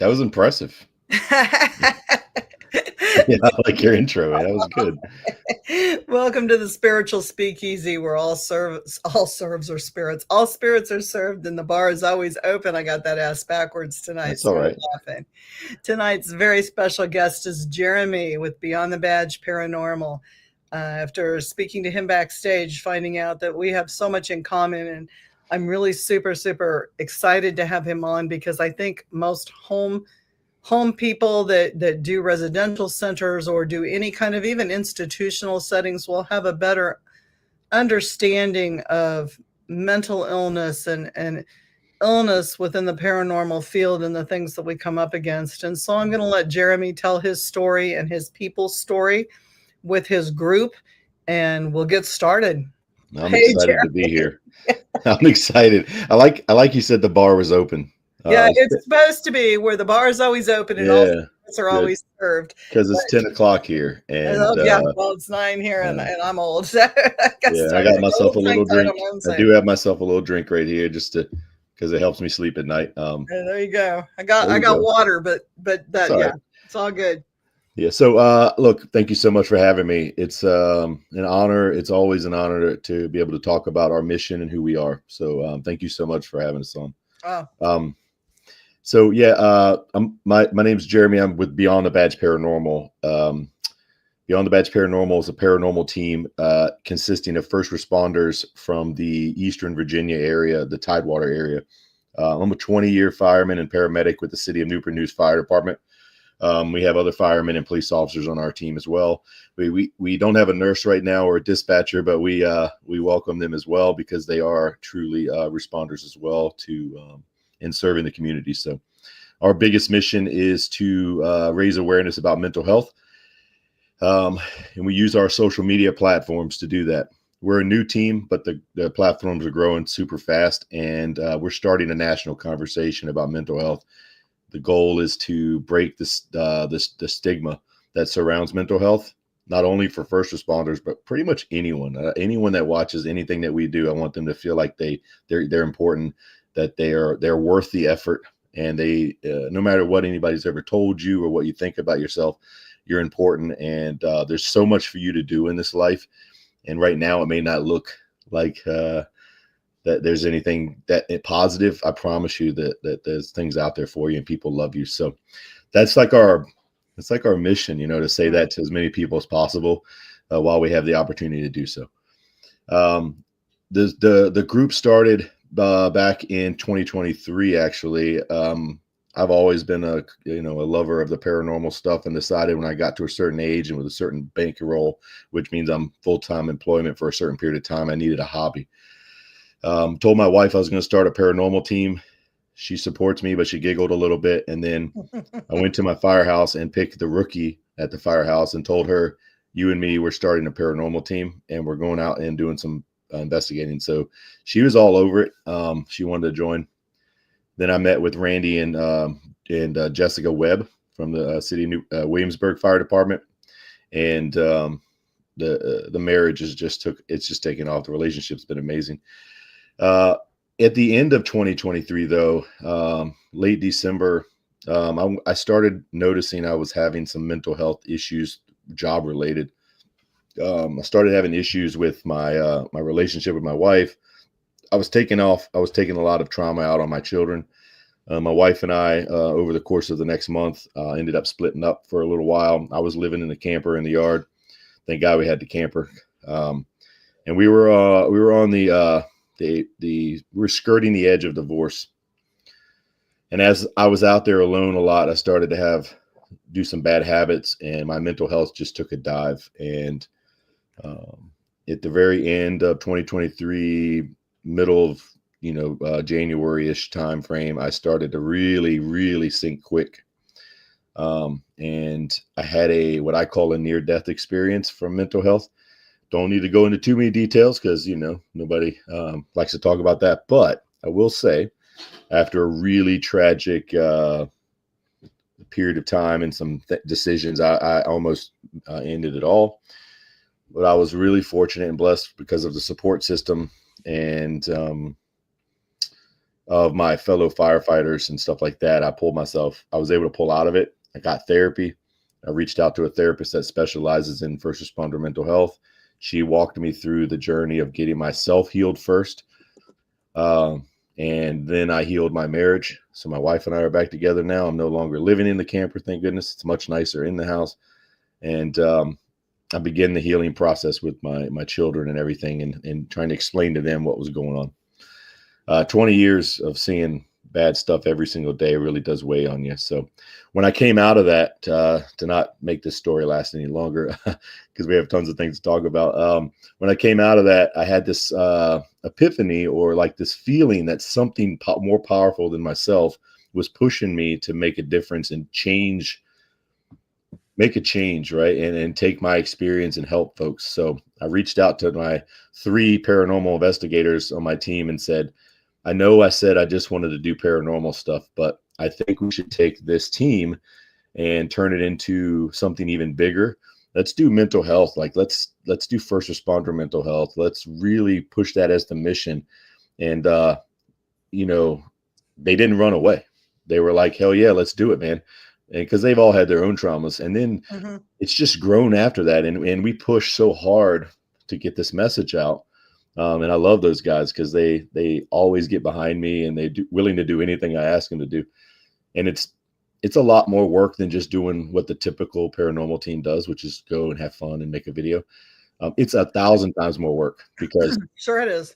That was impressive. Yeah, I like your intro. That was good. Welcome to the Spiritual Speakeasy, where all serves are spirits. All spirits are served, and the bar is always open. I got that ass backwards tonight, That's all so I'm right. laughing. Tonight's very special guest is Jeremy with Beyond the Badge Paranormal. After speaking to him backstage, finding out that we have so much in common, and I'm really super, super excited to have him on because I think most home people that do residential centers or do any kind of even institutional settings will have a better understanding of mental illness and illness within the paranormal field and the things that we come up against. And so I'm going to let Jeremy tell his story and his people's story with his group, and we'll get started. I'm Hey, excited to Jeremy. be here. I'm excited. I like you said the bar was open. Yeah, it's supposed to be where the bar is always open and all Yeah, spirits are good. always served. Because But it's 10 o'clock here, and yeah, well, it's 9 here, yeah, and I'm old. So I yeah, guess I I got drink a myself little a little drink. I don't drink. know what I'm I do saying. have myself a little drink right here, just to because it helps me sleep at night. There you go. There I you got go. water, but It's that all yeah, right. it's all good. Yeah. So, look, thank you so much for having me. It's an honor. It's always an honor to be able to talk about our mission and who we are. So, thank you so much for having us on. Oh, Um, so yeah, my name's Jeremy. I'm with Beyond the Badge Paranormal. Beyond the Badge Paranormal is a paranormal team consisting of first responders from the Eastern Virginia area, the Tidewater area. I'm a 20-year fireman and paramedic with the city of Newport News Fire Department. We have other firemen and police officers on our team as well. We don't have a nurse right now or a dispatcher, but we welcome them as well because they are truly responders as well to in serving the community. So our biggest mission is to raise awareness about mental health. And we use our social media platforms to do that. We're a new team, but the platforms are growing super fast, and we're starting a national conversation about mental health. The goal is to break the stigma that surrounds mental health, not only for first responders, but pretty much anyone. Anyone that watches anything that we do, I want them to feel like they're important, that they're worth the effort, and they no matter what anybody's ever told you or what you think about yourself, you're important, and there's so much for you to do in this life. And right now, it may not look like that there's anything that positive. I promise you that there's things out there for you, and people love you. So that's like our mission, to say that to as many people as possible while we have the opportunity to do so. The group started back in 2023. Actually, I've always been a lover of the paranormal stuff, and decided when I got to a certain age and with a certain bankroll, which means I'm full-time employment for a certain period of time, I needed a hobby. Told my wife I was going to start a paranormal team. She supports me, but she giggled a little bit. And then I went to my firehouse and picked the rookie at the firehouse and told her, you and me, we're starting a paranormal team and we're going out and doing some investigating. So she was all over it. She wanted to join. Then I met with Randy and Jessica Webb from the city of Williamsburg Fire Department. And the marriage is just taken off. The relationship's been amazing. At the end of 2023, though, late December, I started noticing I was having some mental health issues, job related. I started having issues with my relationship with my wife. I was taking a lot of trauma out on my children. My wife and I, over the course of the next month, ended up splitting up for a little while. I was living in the camper in the yard. Thank God we had the camper. And we were on we were skirting the edge of divorce. And as I was out there alone a lot, I started to do some bad habits, and my mental health just took a dive. And at the very end of 2023, middle of January-ish time frame, I started to really, really sink quick. And I had what I call a near-death experience from mental health. Don't need to go into too many details because, nobody likes to talk about that. But I will say, after a really tragic period of time and some decisions, I almost ended it all. But I was really fortunate and blessed because of the support system and of my fellow firefighters and stuff like that. I was able to pull out of it. I got therapy. I reached out to a therapist that specializes in first responder mental health. She walked me through the journey of getting myself healed first. And then I healed my marriage. So my wife and I are back together now. I'm no longer living in the camper. Thank goodness. It's much nicer in the house. And, I began the healing process with my children and everything, and trying to explain to them what was going on. 20 years of seeing bad stuff every single day really does weigh on you. So when I came out of that, to not make this story last any longer, because we have tons of things to talk about. When I came out of that, I had this epiphany, or like this feeling that something more powerful than myself was pushing me to make a difference and make a change, right? And take my experience and help folks. So I reached out to my 3 paranormal investigators on my team and said, I know I said I just wanted to do paranormal stuff, but I think we should take this team and turn it into something even bigger. Let's do mental health. Like let's do first responder mental health. Let's really push that as the mission. And, they didn't run away. They were like, hell yeah, let's do it, man. And because they've all had their own traumas, and then it's just grown after that. And we push so hard to get this message out. And I love those guys because they always get behind me, and willing to do anything I ask them to do. And it's a lot more work than just doing what the typical paranormal team does, which is go and have fun and make a video. It's 1,000 times more work because sure it is.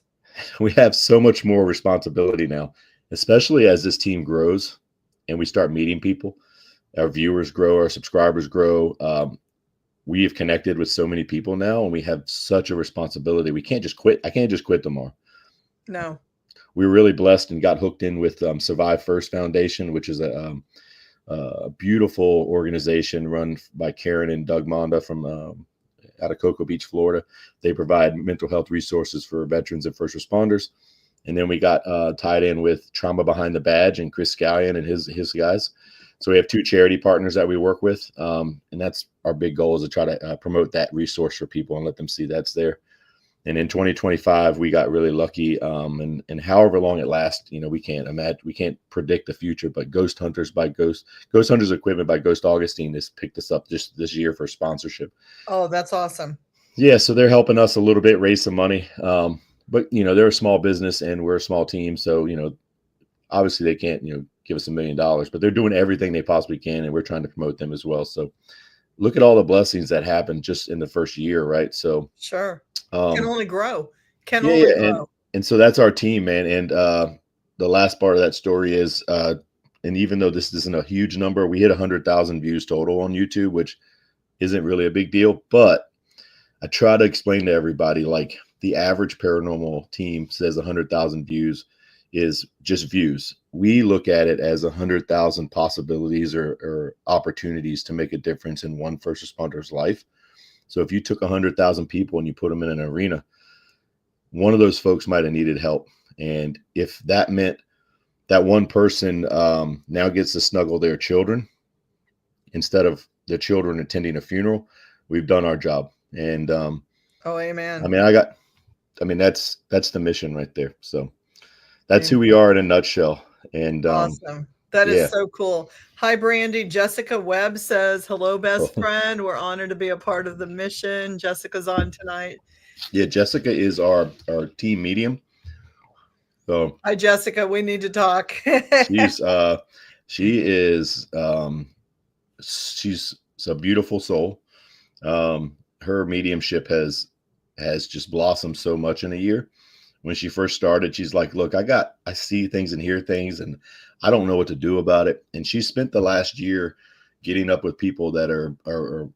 We have so much more responsibility now, especially as this team grows and we start meeting people. Our viewers grow, our subscribers grow. We have connected with so many people now, and we have such a responsibility. We can't just quit. I can't just quit tomorrow. No. We were really blessed and got hooked in with Survive First Foundation, which is a beautiful organization run by Karen and Doug Monda from out of Cocoa Beach, Florida. They provide mental health resources for veterans and first responders. And then we got tied in with Trauma Behind the Badge and Chris Scallion and his guys. So we have 2 charity partners that we work with. And that's our big goal, is to try to promote that resource for people and let them see that's there. And in 2025, we got really lucky. And however long it lasts, we can't predict the future, but Ghost Hunters Equipment by Ghost Augustine has picked us up just this year for sponsorship. Oh, that's awesome. Yeah. So they're helping us a little bit raise some money. But they're a small business and we're a small team. So, obviously they can't, give us $1 million, but they're doing everything they possibly can. And we're trying to promote them as well. So look at all the blessings that happened just in the first year. Right. So sure. Can only grow. Grow. And so that's our team, man. And the last part of that story is, and even though this isn't a huge number, we hit 100,000 views total on YouTube, which isn't really a big deal, but I try to explain to everybody, like the average paranormal team says 100,000 views is just views. We look at it as 100,000 possibilities or opportunities to make a difference in one first responder's life. So if you took 100,000 people and you put them in an arena, one of those folks might have needed help. And if that meant that one person now gets to snuggle their children instead of the children attending a funeral, we've done our job. And oh, amen. That's the mission right there. So that's who we are in a nutshell. And awesome. That is so cool. Hi, Brandy. Jessica Webb says, hello, best friend. We're honored to be a part of the mission. Jessica's on tonight. Yeah, Jessica is our team medium. So hi, Jessica. We need to talk. she's a beautiful soul. Her mediumship has just blossomed so much in a year. When she first started, she's like, look, I see things and hear things and I don't know what to do about it. And she spent the last year getting up with people that are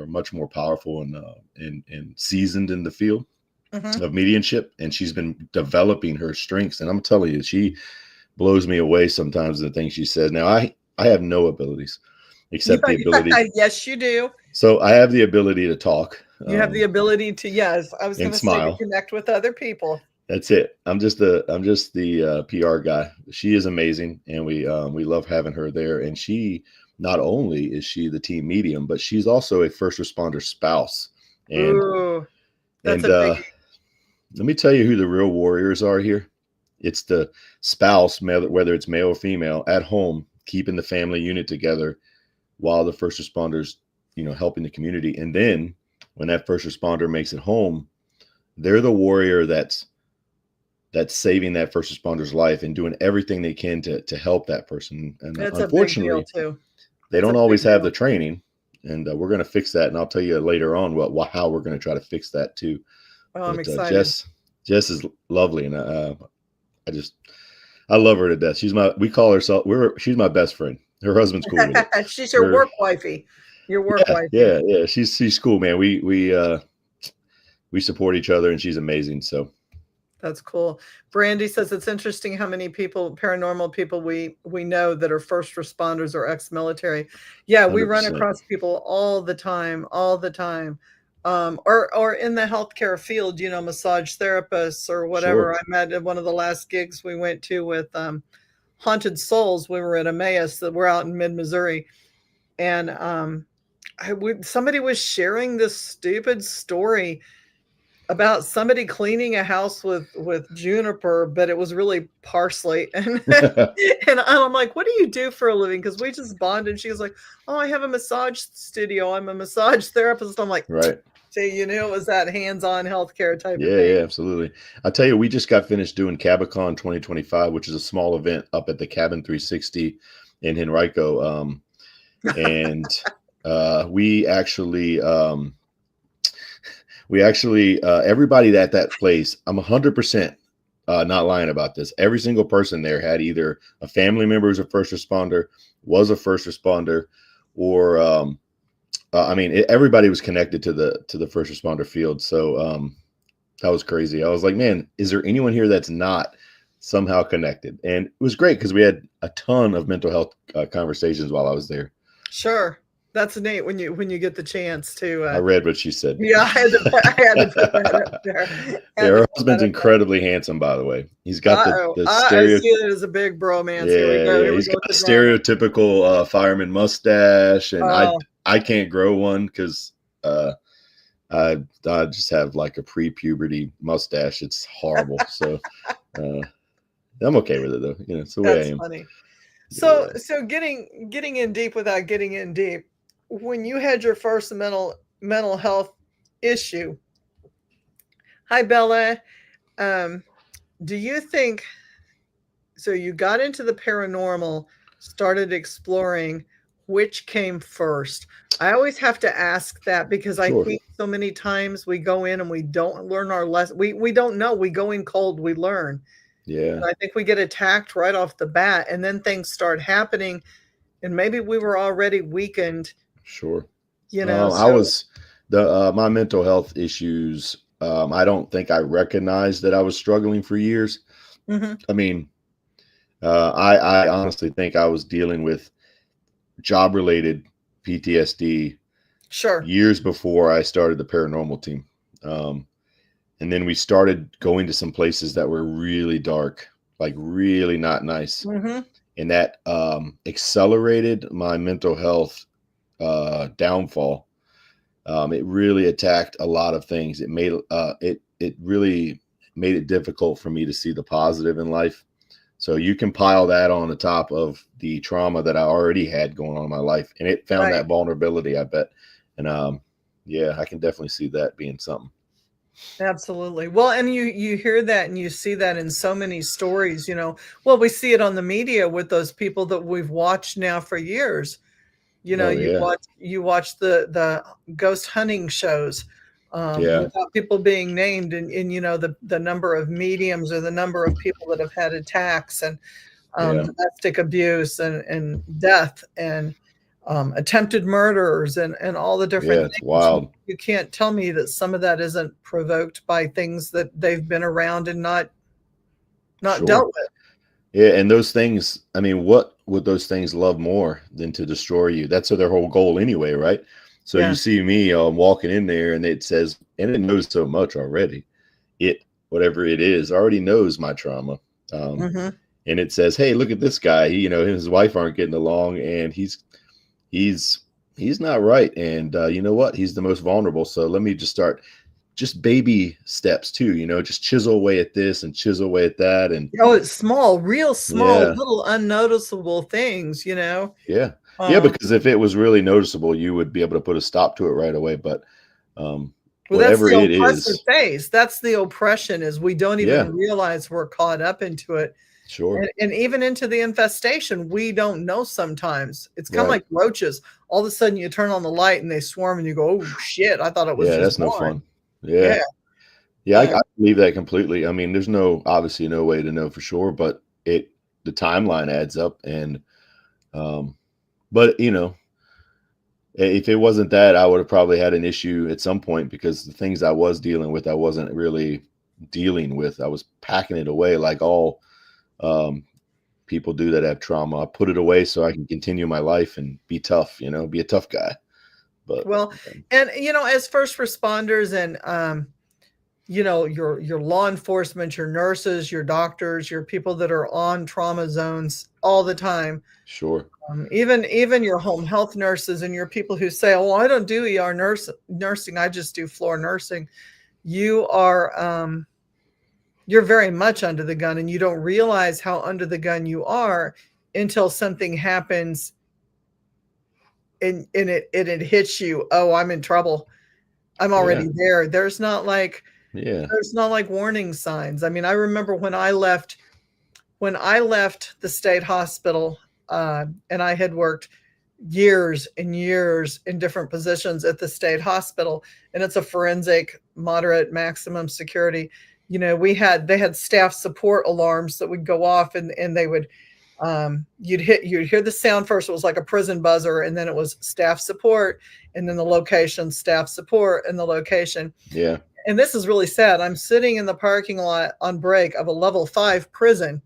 much more powerful and seasoned in the field of mediumship. And she's been developing her strengths. And I'm telling you, she blows me away sometimes, the things she says. Now, I have no abilities except the ability. Yes, you do. So I have the ability to talk. You have the ability to, yes, I was going to say, to connect with other people. That's it. I'm just the PR guy. She is amazing, and we love having her there. And she, not only is she the team medium, but she's also a first responder spouse. And ooh, that's let me tell you who the real warriors are here It's the spouse, whether it's male or female, at home, keeping the family unit together while the first responders, helping the community. And then when that first responder makes it home, they're the warrior that's saving that first responder's life and doing everything they can to help that person. And It's unfortunately, a big deal too. they don't always have the training, and we're going to fix that. And I'll tell you later on how we're going to try to fix that too. Oh, I'm excited. Jess is lovely, and I love her to death. She's my best friend. Her husband's cool with it. She's your work wifey. Your work wifey. Yeah. She's cool, man. We support each other, and she's amazing. So that's cool. Brandy says it's interesting how many paranormal people we know that are first responders or ex-military. Yeah, 100%. We run across people all the time. Or in the healthcare field, massage therapists or whatever. Sure. I met at one of the last gigs we went to with Haunted Souls. We were at Emmaus, that we're out in mid-Missouri. And somebody was sharing this stupid story about somebody cleaning a house with juniper, but it was really parsley. And I'm like, what do you do for a living? Because we just bonded. And she was like, oh, I have a massage studio. I'm a massage therapist. I'm like, right. See, it was that hands-on healthcare type of thing. Yeah, absolutely. I tell you, we just got finished doing Cabicon 2025, which is a small event up at the Cabin 360 in Henrico. And we actually everybody at that place, I'm 100% not lying about this. Every single person there had either a family member who's a first responder, was a first responder, or everybody was connected to the first responder field. So that was crazy. I was like, man, is there anyone here that's not somehow connected? And it was great because we had a ton of mental health conversations while I was there. Sure. That's neat when you get the chance to. I read what she said. Yeah, I had to put that up there. Her husband's incredibly handsome, by the way. He's got the I see it as a big bromance. Yeah, he's got the stereotypical fireman mustache, and I can't grow one because I just have like a pre-puberty mustache. It's horrible. So I'm okay with it though. It's the way I am. That's funny. So getting in deep without getting in deep. When you had your first mental health issue, hi Bella, do you think, so you got into the paranormal, started exploring, which came first? I always have to ask that because I think so many times we go in and we don't learn our lesson. We don't know. We go in cold, we learn. Yeah. And I think we get attacked right off the bat, and then things start happening, and maybe we were already weakened. Sure. I was my mental health issues. I don't think I recognized that I was struggling for years. Mm-hmm. I mean, I honestly think I was dealing with job-related PTSD years before I started the paranormal team. And then we started going to some places that were really dark, like really not nice. Mm-hmm. And that accelerated my mental health downfall. It really attacked a lot of things. It made it really made it difficult for me to see the positive in life. So you can pile that on the top of the trauma that I already had going on in my life, and it found that vulnerability, I bet. And I can definitely see that being something. Absolutely. Well, and you hear that and you see that in so many stories, well, we see it on the media with those people that we've watched now for years. You watch the ghost hunting shows without people being named, and the number of mediums or the number of people that have had attacks and domestic abuse and death and attempted murders and all the different things. It's wild. You can't tell me that some of that isn't provoked by things that they've been around and not dealt with. Yeah, and those things, I mean, what would those things love more than to destroy you? That's their whole goal anyway, right? So you see me walking in there, and it says, and it knows so much already. Whatever it is, already knows my trauma. Mm-hmm. And it says, hey, look at this guy. He, his wife aren't getting along, and he's not right. And you know what? He's the most vulnerable. So let me just start just baby steps too, just chisel away at this and chisel away at that. And Oh, it's small, real small, yeah, little unnoticeable things, yeah, yeah, Um, because if it was really noticeable, you would be able to put a stop to it right away. But well, that's whatever the it oppressive is, phase. That's the oppression, is we don't yeah, even realize we're caught up into it. sure, And even into the infestation, we don't know sometimes. It's kind of right, like roaches. All of a sudden you turn on the light and they swarm and you go, oh shit, I thought it was yeah, just that's no one. fun. Yeah, Yeah. yeah, Yeah. I believe that completely. I mean, there's obviously no way to know for sure, but the timeline adds up. And but if it wasn't that, I would have probably had an issue at some point, because the things I was dealing with, I wasn't really dealing with. I was packing it away like all people do that have trauma. I put it away so I can continue my life and be tough, be a tough guy. But Well, and as first responders and your law enforcement, your nurses, your doctors, your people that are on trauma zones all the time, sure. even your home health nurses and your people who say, "Oh, I don't do ER nursing, I just do floor nursing." You are you're very much under the gun, and you don't realize how under the gun you are until something happens and it hits you. Oh, I'm in trouble. I'm Yeah. already there. Yeah. There's not like warning signs. I mean, I remember when I left the state hospital, and I had worked years and years in different positions at the state hospital, and it's a forensic, moderate, maximum security. They had staff support alarms that would go off, and they would, you'd hear the sound first. It was like a prison buzzer, and then it was staff support, and then the location, staff support, and the location. Yeah. And this is really sad. I'm sitting in the parking lot on break of a level 5 prison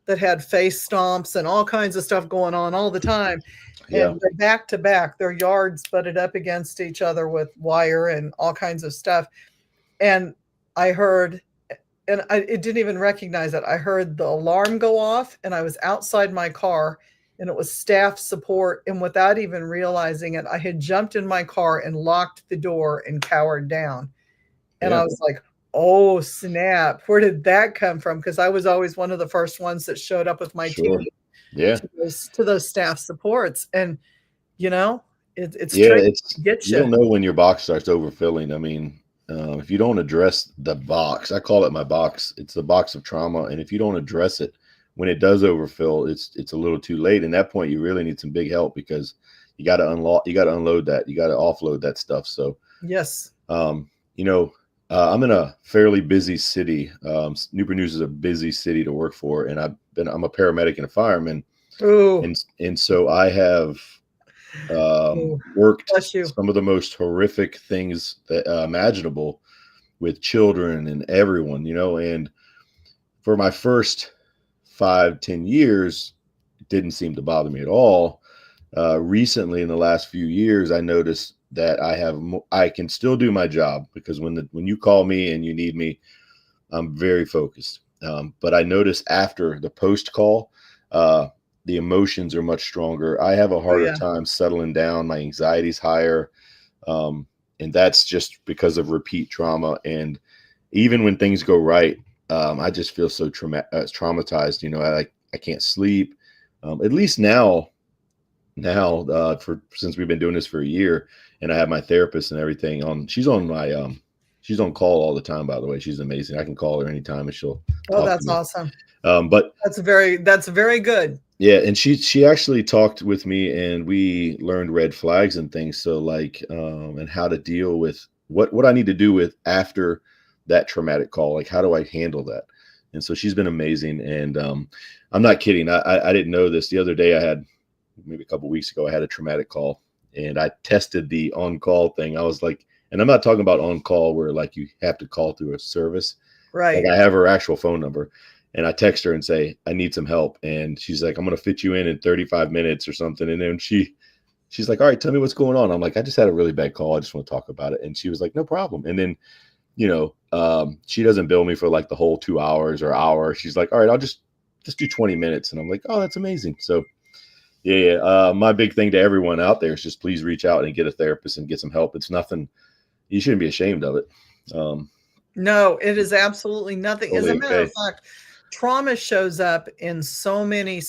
that had face stomps and all kinds of stuff going on all the time. Yeah. And they're back to back, their yards butted up against each other with wire and all kinds of stuff. And I heard, and it didn't even recognize it. I heard the alarm go off, and I was outside my car, and it was staff support. And without even realizing it, I had jumped in my car and locked the door and cowered down. And I Yeah. was like, oh, snap. Where did that come from? Because I was always one of the first ones that showed up with my team Sure. Yeah. to those staff supports. And, it's Yeah. tricky to get You you. don't know when your box starts overfilling. I mean, if you don't address the box, I call it my box. It's the box of trauma. And if you don't address it, when it does overfill, it's a little too late. And at that point, you really need some big help, because you got to unload that. You got to offload that stuff. So, Yes. I'm in a fairly busy city. Newport News is a busy city to work for, and I'm a paramedic and a fireman, Ooh. and so I have worked Bless you. some of the most horrific things that imaginable with children and everyone, and for my first 5-10 years, it didn't seem to bother me at all. Recently, in the last few years, I noticed that I can still do my job, because when you call me and you need me, I'm very focused. But I noticed after the post call, the emotions are much stronger. I have a harder time settling down. My anxiety's higher. And that's just because of repeat trauma. And even when things go right, I just feel so traumatized. I can't sleep. At least now, since we've been doing this for a year, and I have my therapist and everything on. She's on call all the time, by the way. She's amazing. I can call her anytime and she'll talk to That's me. awesome. But that's very good. Yeah, and she actually talked with me, and we learned red flags and things. So and how to deal with what I need to do with after that traumatic call. Like, how do I handle that? And so she's been amazing. And I'm not kidding. I didn't know this. The other day, I had maybe a couple of weeks ago, I had a traumatic call, and I tested the on-call thing. I was like, and I'm not talking about on-call where like you have to call through a service. Right. Like, I have her actual phone number, and I text her and say, I need some help. And she's like, I'm going to fit you in 35 minutes or something. And then she's like, all right, tell me what's going on. I'm like, I just had a really bad call. I just want to talk about it. And she was like, no problem. And then, she doesn't bill me for like the whole 2 hours or hour. She's like, all right, I'll just do 20 minutes. And I'm like, oh, that's amazing. So yeah. My big thing to everyone out there is just please reach out and get a therapist and get some help. It's nothing. You shouldn't be ashamed of it. No, it is absolutely nothing. As a Totally matter of okay. fact, trauma shows up in so many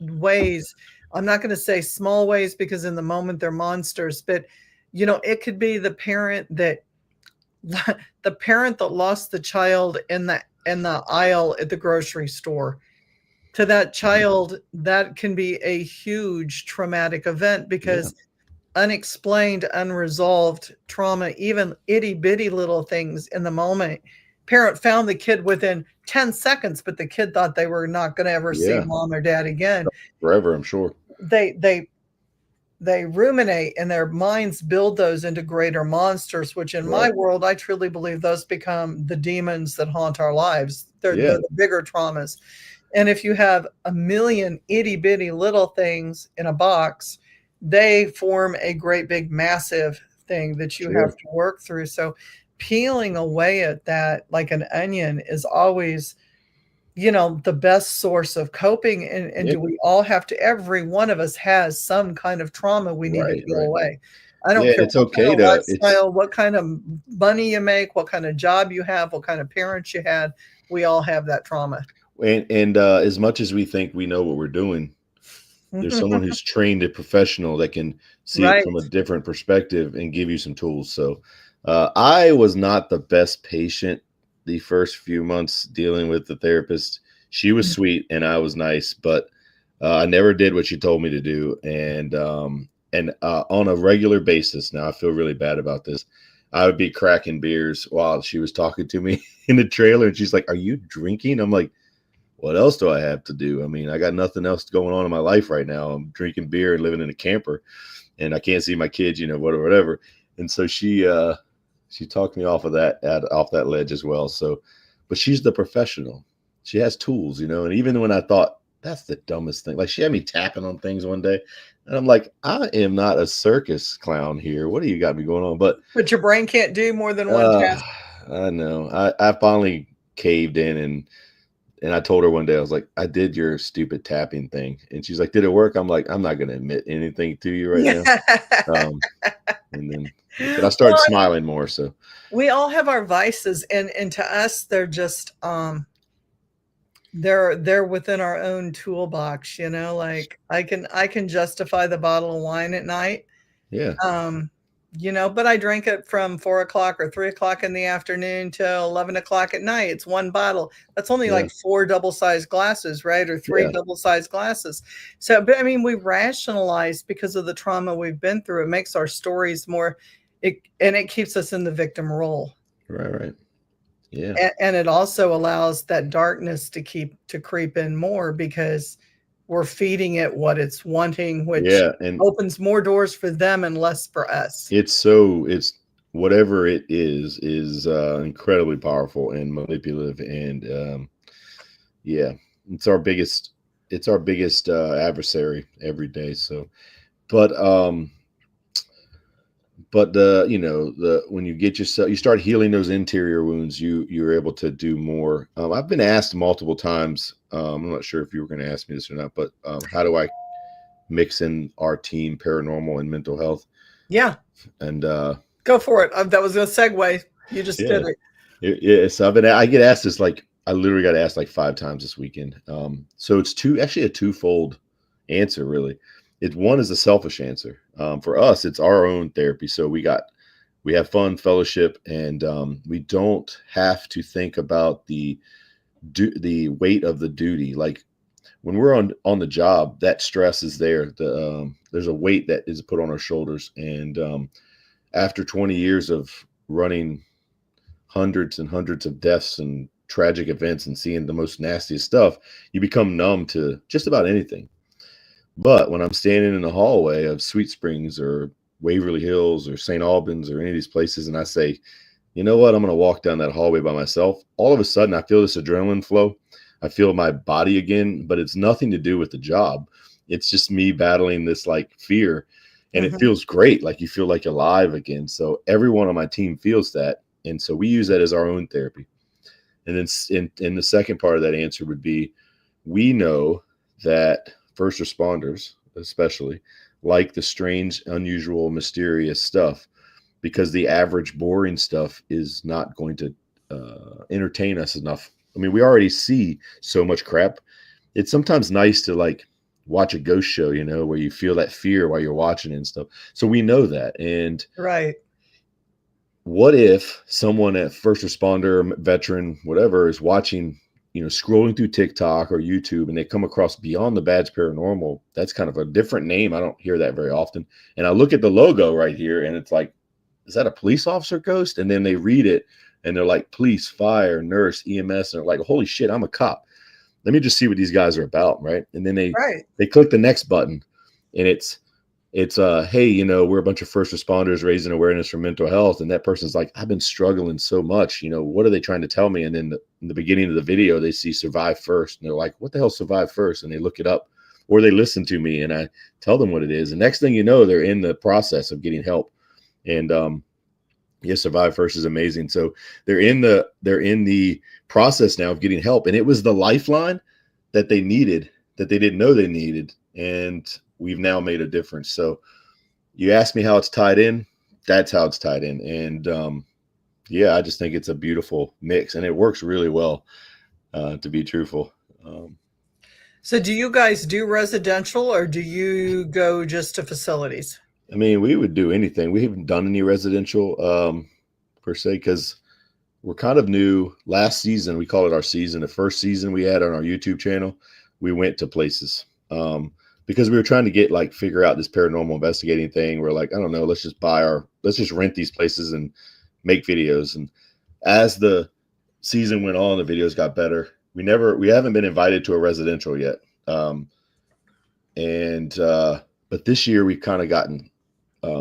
ways. I'm not going to say small ways because in the moment they're monsters, but it could be the parent that the parent that lost the child in the aisle at the grocery store. To that child, that can be a huge traumatic event Yeah. because unexplained, unresolved trauma, even itty bitty little things in the moment. Parent found the kid within 10 seconds, but the kid thought they were not going to ever see Yeah. mom or dad again. Forever, I'm sure. They ruminate and their minds build those into greater monsters, which in my Right. world, I truly believe those become the demons that haunt our lives. They're Yeah. the bigger traumas. And if you have a million itty bitty little things in a box, they form a great big massive thing that you have Sure. to work through. So peeling away at that like an onion is always, the best source of coping. And Yeah. do we all have to, every one of us has some kind of trauma we need to Right. peel Right. away. I don't Yeah. care It's what kind okay of to, it's, lifestyle, what kind of money you make, what kind of job you have, what kind of parents you had. We all have that trauma. and as much as we think we know what we're doing, there's someone who's trained, a professional that can see it Right. from a different perspective and give you some tools. So I was not the best patient the first few months dealing with the therapist. She was sweet and I was nice, but I never did what she told me to do. And on a regular basis, now I feel really bad about this. I would be cracking beers while she was talking to me in the trailer, and she's like, "Are you drinking?" I'm like, what else do I have to do? I mean, I got nothing else going on in my life right now. I'm drinking beer and living in a camper, and I can't see my kids, whatever. And so she talked me off of off that ledge as well. So, but she's the professional. She has tools, and even when I thought that's the dumbest thing, like she had me tapping on things one day, and I'm like, I am not a circus clown here. What do you got me going on? But But your brain can't do more than one uh, task. I know. I finally caved in and I told her one day, I was like, I did your stupid tapping thing. And she's like, did it work? I'm like, I'm not going to admit anything to you right now. Um, and then, but I started Well, smiling more. So, we all have our vices, and to us, they're just they're within our own toolbox. Like I can justify the bottle of wine at night. yeah, But I drink it from 4 o'clock or 3 o'clock in the afternoon till 11 o'clock at night. It's one bottle. That's only yeah, like 4 double-sized glasses, right? Or three yeah, double-sized glasses. So, but I mean, we rationalize because of the trauma we've been through. It makes our stories more, and it keeps us in the victim role. right, right. Yeah, And it also allows that darkness to creep in more because we're feeding it what it's wanting, which yeah. And opens more doors for them and less for us. it's whatever it is incredibly powerful and manipulative. And yeah, it's our biggest, adversary every day. So, but, the when you get yourself, you start healing those interior wounds, you're able to do more. I've been asked multiple times, I'm not sure if you were going to ask me this or not, but how do I mix in our team paranormal and mental health? Yeah, And go for it. That was a segue. You just yeah, did it. yeah, so I get asked this, like I literally got asked like 5 times this weekend. So it's actually a twofold answer, really. One is a selfish answer. For us, it's our own therapy. So we have fun, fellowship, and we don't have to think about the weight of the duty. Like when we're on the job, that stress is there. There's a weight that is put on our shoulders, and after 20 years of running hundreds and hundreds of deaths and tragic events and seeing the most nastiest stuff, you become numb to just about anything. But when I'm standing in the hallway of Sweet Springs or Waverly Hills or St. Albans or any of these places, and I say, you know what, I'm going to walk down that hallway by myself, all of a sudden I feel this adrenaline flow. I feel my body again, but it's nothing to do with the job. It's just me battling this like fear. And it Mhm. feels great. Like you feel like you're alive again. So everyone on my team feels that. And so we use that as our own therapy. And then in the second part of that answer would be, we know that first responders, especially, like the strange, unusual, mysterious stuff. because the average boring stuff is not going to entertain us enough. I mean, we already see so much crap. It's sometimes nice to like watch a ghost show, you know, where you feel that fear while you're watching it and stuff. So we know that. And Right. what if someone, at first responder, veteran, whatever, is watching, you know, scrolling through TikTok or YouTube, and they come across Beyond the Badge Paranormal? That's kind of a different name. I don't hear that very often. And I look at the logo right here, and it's like, is that a police officer ghost? And then they read it, and they're like, police, fire, nurse, EMS, and they're like, holy shit, I'm a cop. Let me just see what these guys are about, right? And then they click the next button, and it's hey, you know, we're a bunch of first responders raising awareness for mental health. And that person's like, I've been struggling so much, you know, what are they trying to tell me? And then in the beginning of the video, they see survive first, and they're like, what the hell survive first? And they look it up, or they listen to me and I tell them what it is. And next thing you know, they're in the process of getting help. And yeah, survive first is amazing. So they're in the process now of getting help. And it was the lifeline that they needed, that they didn't know they needed. And we've now made a difference. So you ask me how it's tied in, that's how it's tied in. And yeah, I just think it's a beautiful mix, and it works really well, to be truthful. So do you guys do residential, or do you go just to facilities? I mean, we would do anything. We haven't done any residential per se, because we're kind of new. Last season, we call it our season. The first season we had on our YouTube channel, we went to places. Because we were trying to figure out this paranormal investigating thing. We're like, I don't know, let's just rent these places and make videos. And as the season went on, the videos got better. We haven't been invited to a residential yet. But this year we've kind of gotten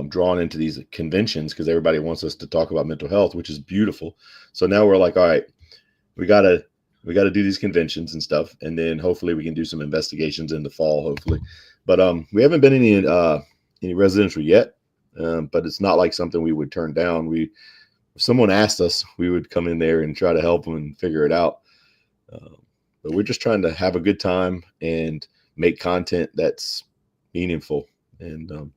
drawn into these conventions because everybody wants us to talk about mental health, which is beautiful. So now we're like, all right, we got to do these conventions and stuff, and then hopefully we can do some investigations in the fall, hopefully. But we haven't been any residential yet, but it's not like something we would turn down. If someone asked us, we would come in there and try to help them and figure it out. But we're just trying to have a good time and make content that's meaningful. And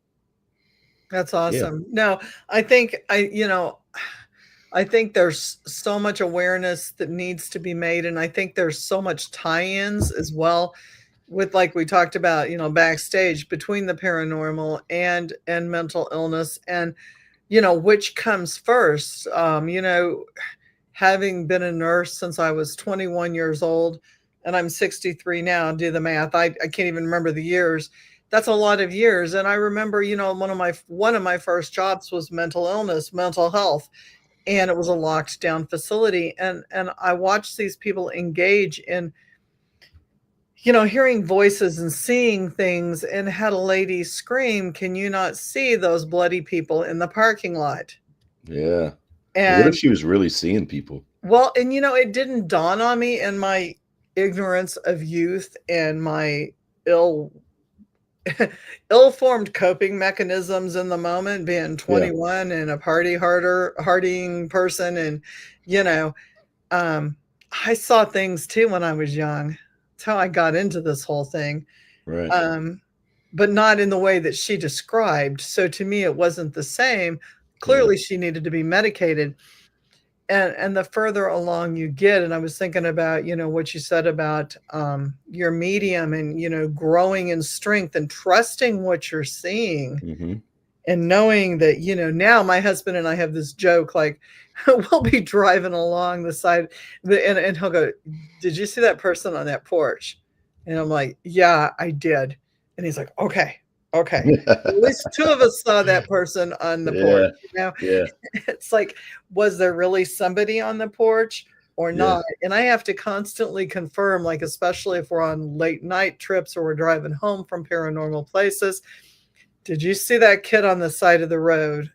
that's awesome. Yeah. No, I think there's so much awareness that needs to be made. And I think there's so much tie-ins as well with, like we talked about, you know, backstage between the paranormal and mental illness, and, you know, which comes first. You know, having been a nurse since I was 21 years old, and I'm 63 now, do the math. I can't even remember the years. That's a lot of years. And I remember, you know, one of my first jobs was mental illness, mental health. And it was a locked down facility. And I watched these people engage in, you know, hearing voices and seeing things, and had a lady scream, can you not see those bloody people in the parking lot? Yeah. And what if she was really seeing people? Well, and you know, it didn't dawn on me in my ignorance of youth and my ill-formed coping mechanisms in the moment, being 21 and a partying person. And, you know, I saw things too when I was young. That's how I got into this whole thing. Right. But not in the way that she described. So to me, it wasn't the same. Clearly she needed to be medicated. And the further along you get, and I was thinking about, you know, what you said about your medium, and, you know, growing in strength and trusting what you're seeing, and knowing that, you know, now my husband and I have this joke, like we'll be driving along the side and he'll go, did you see that person on that porch? And I'm like, yeah, I did. And he's like, okay. At least two of us saw that person on the porch. You know? Yeah. It's like, was there really somebody on the porch or not? And I have to constantly confirm, like, especially if we're on late night trips or we're driving home from paranormal places. Did you see that kid on the side of the road?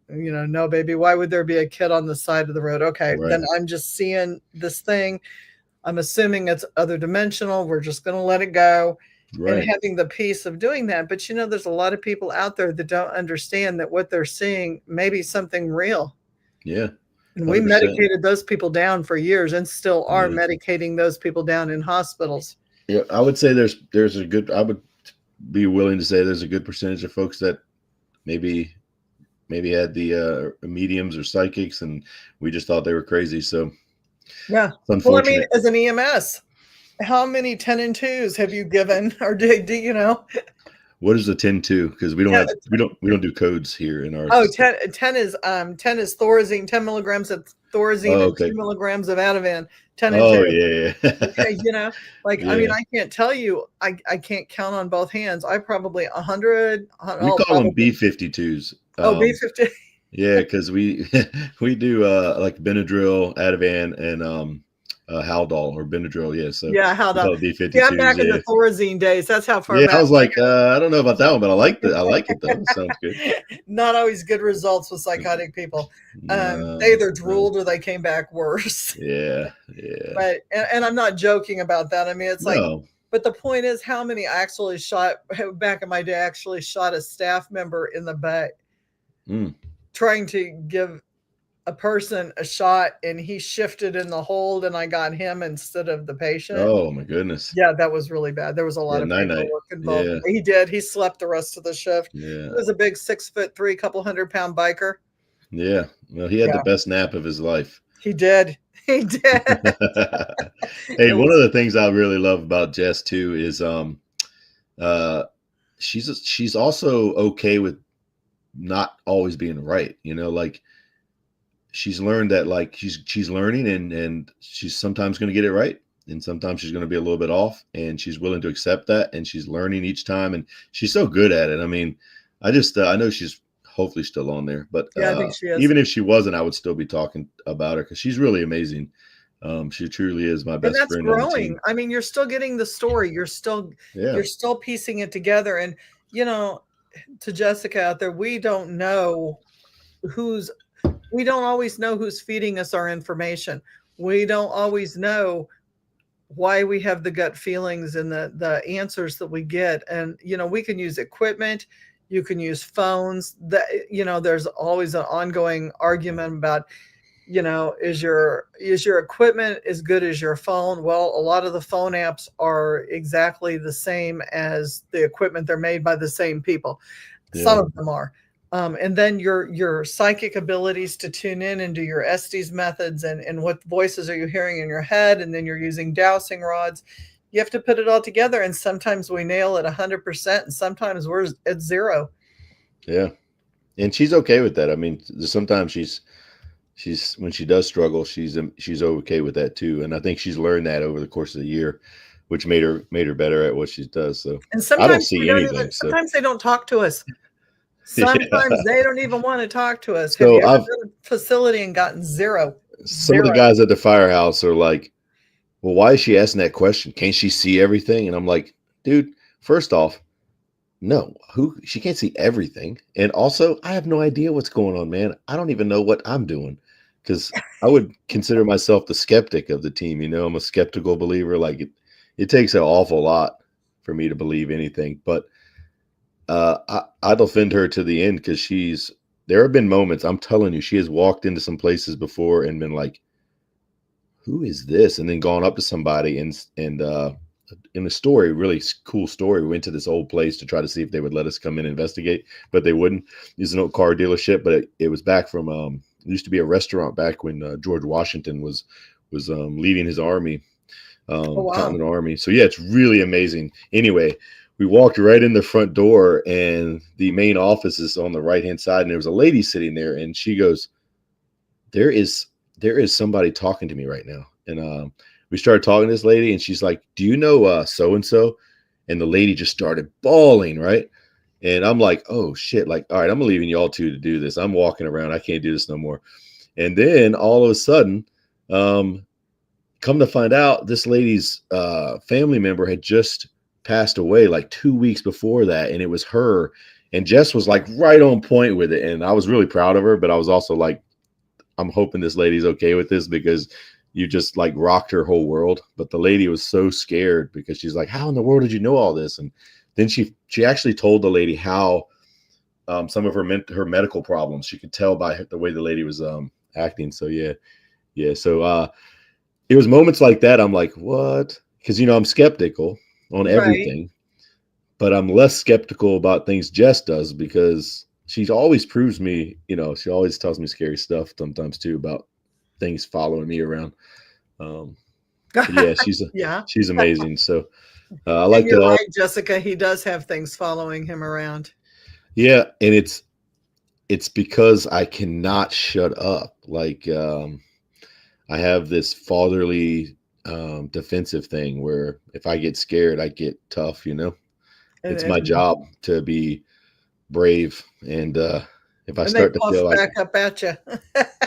You know, no, baby. Why would there be a kid on the side of the road? Okay, then I'm just seeing this thing. I'm assuming it's other dimensional. We're just going to let it go. And having the peace of doing that. But, you know, there's a lot of people out there that don't understand that what they're seeing may be something real. Yeah. And 100%. We medicated those people down for years, and still are medicating those people down in hospitals. Yeah, I would say I would be willing to say there's a good percentage of folks that maybe maybe had the mediums or psychics, and we just thought they were crazy. So Yeah. it's Well, I mean, unfortunate. as an EMS, how many 10 and 2s have you given, or do you know? What is the 10-2? Because we don't Yeah. have we don't do codes here in our. Oh, 10 is 10 is Thorazine, 10 milligrams of Thorazine Oh, and okay. 2 milligrams of Ativan, 10 and 2. Oh yeah, Okay, you know, like, I mean, yeah. I can't tell you, I can't count on both hands. I probably 100, We oh, call them probably. B-52s. Oh, B50. Yeah, because we we do like Benadryl, Ativan, and Haldol or Benadryl. Yeah, so Yeah, how we the call it yeah, I'm B-52s. back in Yeah, the Thorazine days. That's how far yeah. I back was I like, I don't know about that one, but I like it though. It sounds good. go. Not always good results with psychotic people. They No, either no. drooled or they came back worse. Yeah, yeah. But and I'm not joking about that. I mean, it's like, No. but the point is, how many actually shot back in my day? Actually shot a staff member in the butt Mm. trying to give a person a shot, and he shifted in the hold, and I got him instead of the patient. Oh my goodness. Yeah, that was really bad. There was a lot Yeah, of night night. paperwork involved. Yeah, He did. He slept the rest of the shift. He yeah, was a big 6'3", couple 100-pound biker. yeah. Well, he had the Yeah, best nap of his life. he did. He did. Hey, It one of was the things I really love about Jess too is uh she's also okay with not always being right. You know, like she's learned that like she's learning and she's sometimes going to get it right and sometimes she's going to be a little bit off and she's willing to accept that and she's learning each time and she's so good at it. I mean, I just I know she's hopefully still on there, but yeah, I think she is. even if she wasn't, I would still be talking about her because she's really amazing. She truly is my And best that's friend on the growing. team. I mean, you're still getting the story. Yeah, You're still piecing it together. And you know, to Jessica out there, we don't always know who's feeding us our information. We don't always know why we have the gut feelings and the answers that we get. And you know, we can use equipment, you can use phones. That, you know, there's always an ongoing argument about, you know, is your equipment as good as your phone? Well, a lot of the phone apps are exactly the same as the equipment. They're made by the same people. Some yeah, of them are. And then your psychic abilities to tune in and do your Estes methods and what voices are you hearing in your head, and then you're using dowsing rods. You have to put it all together, and sometimes we nail it 100%, and sometimes we're at 0. yeah. And she's okay with that. I mean, sometimes she's when she does struggle, she's okay with that too. And I think she's learned that over the course of the year, which made her better at what she does. So And I don't sometimes we see don't even. anything. So Sometimes they don't talk to us. yeah. Sometimes they don't even want to talk to us. Have you So ever I've been to a facility and gotten 0? some of the 0. guys at the firehouse are like, well, why is she asking that question? Can't she see everything? And I'm like, dude, first off, no, she can't see everything. And also, I have no idea what's going on, man. I don't even know what I'm doing because I would consider myself the skeptic of the team. You know, I'm a skeptical believer. Like it takes an awful lot for me to believe anything, but I'll defend her to the end because there have been moments, I'm telling you, she has walked into some places before and been like, who is this? And then gone up to somebody and in the story, really cool story. We went to this old place to try to see if they would let us come in and investigate, but they wouldn't. It's an old car dealership, but it was back from it used to be a restaurant back when George Washington was leading his army, Oh wow! Continental Army. So yeah, it's really amazing. Anyway, we walked right in the front door, and the main office is on the right hand side, and there was a lady sitting there, and she goes, there is somebody talking to me right now. And we started talking to this lady, and she's like, do you know so and so? And the lady just started bawling, right? And I'm like, oh shit, like, all right, I'm leaving y'all two to do this. I'm walking around, I can't do this no more. And then all of a sudden, come to find out, this lady's family member had just passed away like 2 weeks before that, and it was her. And Jess was like right on point with it, and I was really proud of her, but I was also like, I'm hoping this lady's okay with this because you just like rocked her whole world. But the lady was so scared because she's like, how in the world did you know all this? And then she actually told the lady how some of her medical problems, she could tell by the way the lady was acting. So yeah. So it was moments like that. I'm like, what? Because, you know, I'm skeptical on Right. everything, but I'm less skeptical about things Jess does because she always proves me, she always tells me scary stuff sometimes too about things following me around. But yeah, Yeah. she's amazing. So I And like to you're all. right, Jessica. He does have things following him around. Yeah, and it's because I cannot shut up. Like I have this fatherly defensive thing where if I get scared, I get tough. It's my And job to be brave, and if I and they start to puff feel like back up at you.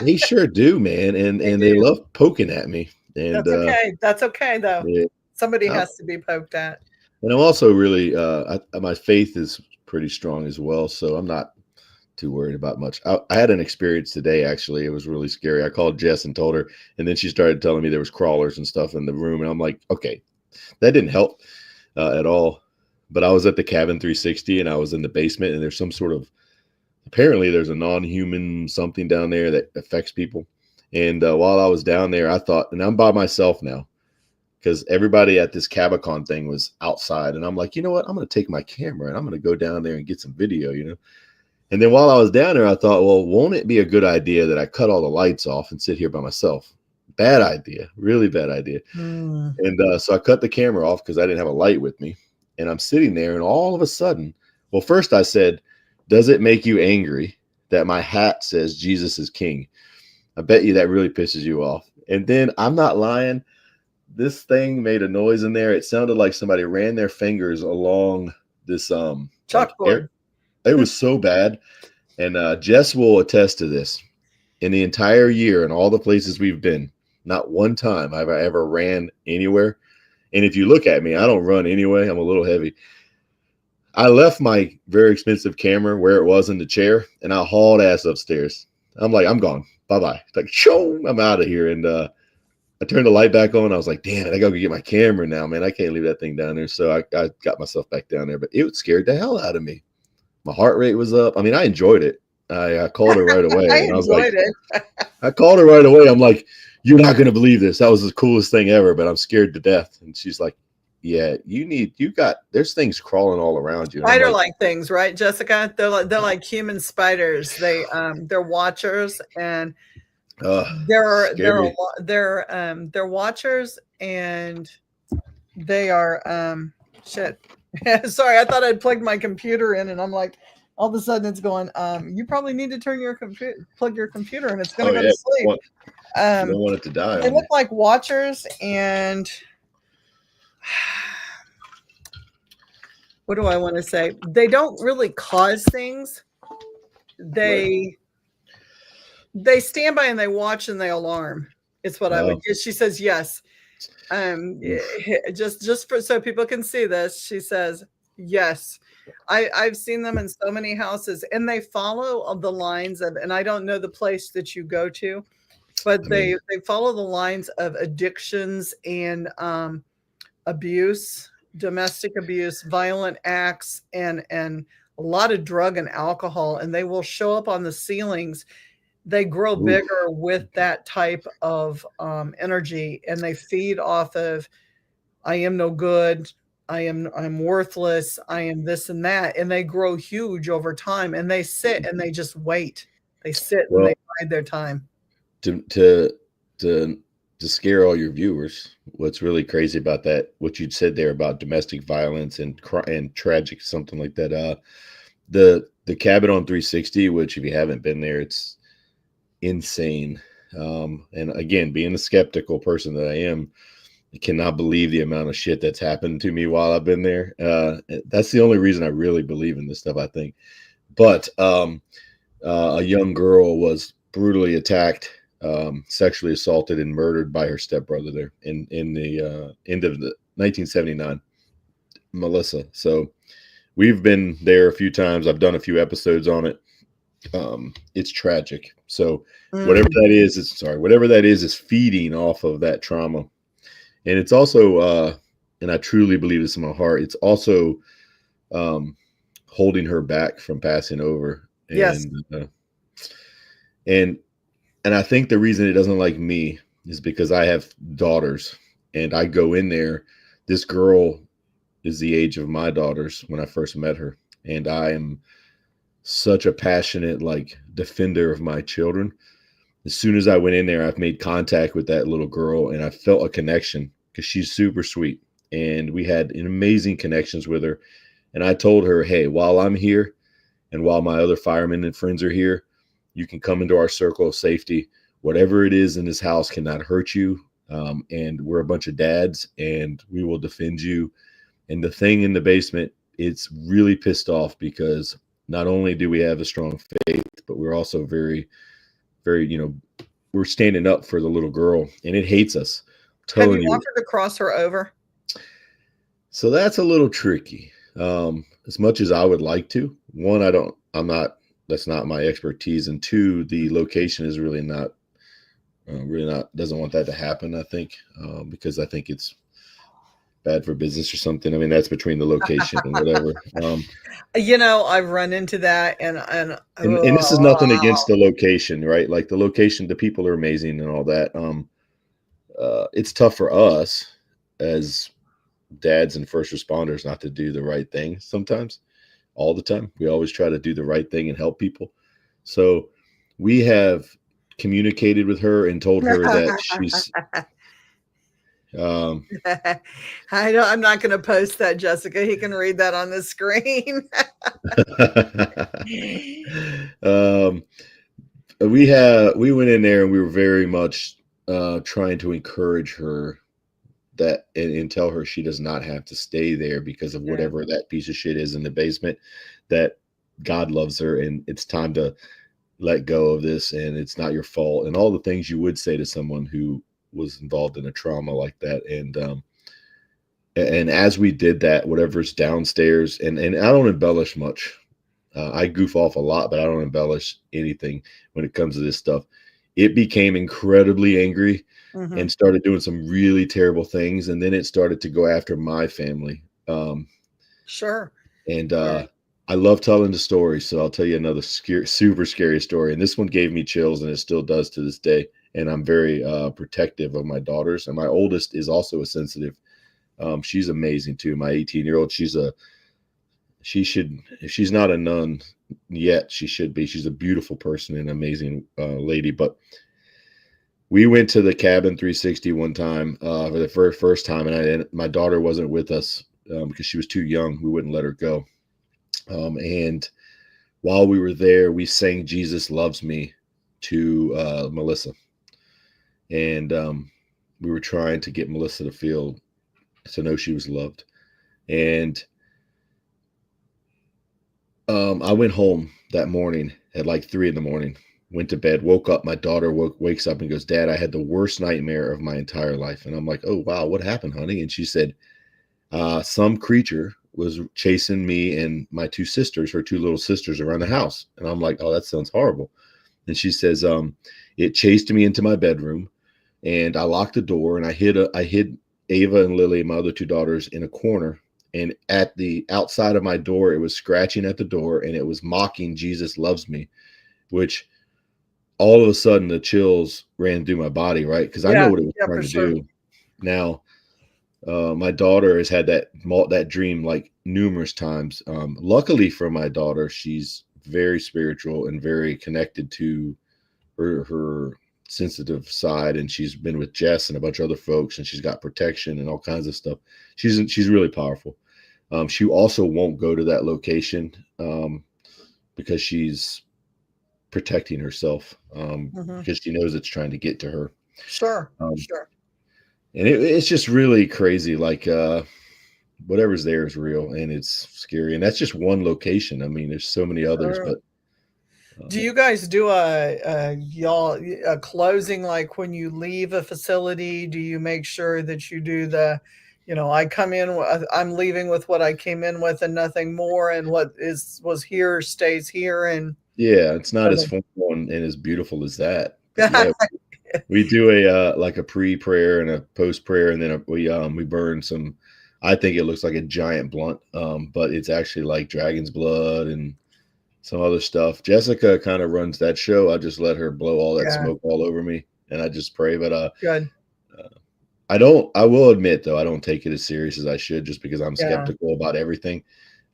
they sure do, man, and They they do. love poking at me, and That's okay. That's okay, though. yeah, Somebody I'm, has to be poked at. and I'm also really my faith is pretty strong as well, so I'm not too worried about much. I had an experience today, actually. It was really scary. I called Jess and told her, and then she started telling me there was crawlers and stuff in the room, and I'm like, okay, that didn't help at all. But I was at the cabin 360, and I was in the basement, and there's some sort of apparently there's a non-human something down there that affects people. And while I was down there, I thought, and I'm by myself now because everybody at this Cabicon thing was outside, and I'm like, you know what? I'm going to take my camera and I'm going to go down there and get some video. And then while I was down there, I thought, well, won't it be a good idea that I cut all the lights off and sit here by myself? Bad idea, really bad idea. Mm. And so I cut the camera off because I didn't have a light with me. And I'm sitting there, and all of a sudden, well, first I said, does it make you angry that my hat says Jesus is King? I bet you that really pisses you off. And then I'm not lying. This thing made a noise in there. It sounded like somebody ran their fingers along this Chalkboard. It was so bad. And Jess will attest to this. In the entire year and all the places we've been, not one time have I ever ran anywhere. And if you look at me, I don't run anyway. I'm a little heavy. I left my very expensive camera where it was in the chair, and I hauled ass upstairs. I'm like, I'm gone. Bye-bye. Like, show, I'm out of here. And I turned the light back on. I was like, damn, I got to get my camera now, man. I can't leave that thing down there. So I got myself back down there, but it scared the hell out of me. My heart rate was up. I mean, I enjoyed it. I called her right away. I And I was like, enjoyed it. I called her right away. I'm like, you're not going to believe this. That was the coolest thing ever, but I'm scared to death. And she's like, yeah, there's things crawling all around you. Spider-like things, right, Jessica? They're like human spiders. They're watchers, and they're watchers, and they are shit. Sorry, I thought I'd plugged my computer in, and I'm like, all of a sudden it's going. You probably need to plug your computer, and it's going to go to sleep. You don't want it to die. They look like watchers, and what do I want to say? They don't really cause things. They stand by and they watch and they alarm. It's what I would. She says yes. Just so people can see this, she says yes. I've seen them in so many houses, and they follow the lines of, and I don't know the place that you go to, but they follow the lines of addictions and abuse, domestic abuse, violent acts, and a lot of drug and alcohol, and they will show up on the ceilings. They grow bigger with that type of energy, and they feed off of, I am no good, I'm worthless, I am this and that, and they grow huge over time, and they sit and they just wait. They sit and they bide their time. To scare all your viewers, what's really crazy about that, what you'd said there about domestic violence and tragic, something like that, the cabin on 360, which if you haven't been there, it's insane. And again, being the skeptical person that I am, I cannot believe the amount of shit that's happened to me while I've been there. That's the only reason I really believe in this stuff, I think. But a young girl was brutally attacked, sexually assaulted and murdered by her stepbrother there in the end of the 1979, Melissa. So we've been there a few times. I've done a few episodes on it. It's tragic. So whatever that is feeding off of that trauma. And it's also, and I truly believe this in my heart, it's also holding her back from passing over. And, yes. And I think the reason it doesn't like me is because I have daughters, and I go in there. This girl is the age of my daughters when I first met her, and I am such a passionate like defender of my children. As soon as I went in there, I've made contact with that little girl, and I felt a connection because she's super sweet, and we had an amazing connections with her. And I told her, hey, while I'm here and while my other firemen and friends are here, you can come into our circle of safety. Whatever it is in this house cannot hurt you. And we're a bunch of dads, and we will defend you. And the thing in the basement, it's really pissed off because not only do we have a strong faith, but we're also very, very, we're standing up for the little girl, and it hates us. I'm Have you telling you. offered to cross her over? So that's a little tricky. As much as I would like to, one, that's not my expertise. And two, the location is really not, doesn't want that to happen, I think, because I think it's bad for business or something. I mean, that's between the location and whatever. I've run into that, and this is nothing against the location, right? Like the location, the people are amazing and all that. It's tough for us as dads and first responders not to do the right thing sometimes, all the time. We always try to do the right thing and help people. So we have communicated with her and told her that she's I'm not going to post that, Jessica. He can read that on the screen. We went in there and we were very much trying to encourage her that and tell her she does not have to stay there because of whatever that piece of shit is in the basement, that God loves her and it's time to let go of this and it's not your fault, and all the things you would say to someone who was involved in a trauma like that. And as we did that, whatever's downstairs, and I don't embellish much. I goof off a lot, but I don't embellish anything when it comes to this stuff. It became incredibly angry and started doing some really terrible things. And then it started to go after my family. Sure. And I love telling the story. So I'll tell you another super scary story. And this one gave me chills, and it still does to this day. And I'm very protective of my daughters. And my oldest is also a sensitive. She's amazing too. My 18-year-old, if she's not a nun yet, she should be. She's a beautiful person and amazing lady. But we went to the cabin 360 one time for the first time, and my daughter wasn't with us because she was too young. We wouldn't let her go. And while we were there, we sang "Jesus Loves Me" to Melissa, and we were trying to get Melissa to know she was loved. And I went home that morning at like 3 a.m, went to bed, woke up. My daughter wakes up and goes, "Dad, I had the worst nightmare of my entire life." And I'm like, "Oh, wow, what happened, honey?" And she said, some creature was chasing me and my two sisters, her two little sisters, around the house. And I'm like, "Oh, that sounds horrible." And she says, it chased me into my bedroom, and I locked the door, and I hid Ava and Lily, my other two daughters, in a corner. And at the outside of my door, it was scratching at the door, and it was mocking "Jesus loves me," which all of a sudden the chills ran through my body, right? Because I know what it was trying to do. Now, my daughter has had that dream like numerous times. Luckily for my daughter, she's very spiritual and very connected to her sensitive side, and she's been with Jess and a bunch of other folks, and she's got protection and all kinds of stuff. She's really powerful. She also won't go to that location because she's protecting herself because she knows it's trying to get to her. Sure. And it's just really crazy. Like whatever's there is real, and it's scary. And that's just one location. I mean, there's so many others, but do you guys do a closing, like when you leave a facility? Do you make sure that you do the, I'm leaving with what I came in with and nothing more, and what was here stays here? And yeah, it's not as formal and as beautiful as that. Yeah, we do a pre-prayer and a post-prayer, and then we burn some. I think it looks like a giant blunt, but it's actually like dragon's blood and some other stuff. Jessica kind of runs that show. I just let her blow all that smoke all over me, and I just pray. But good. I will admit though, I don't take it as serious as I should, just because I'm skeptical about everything.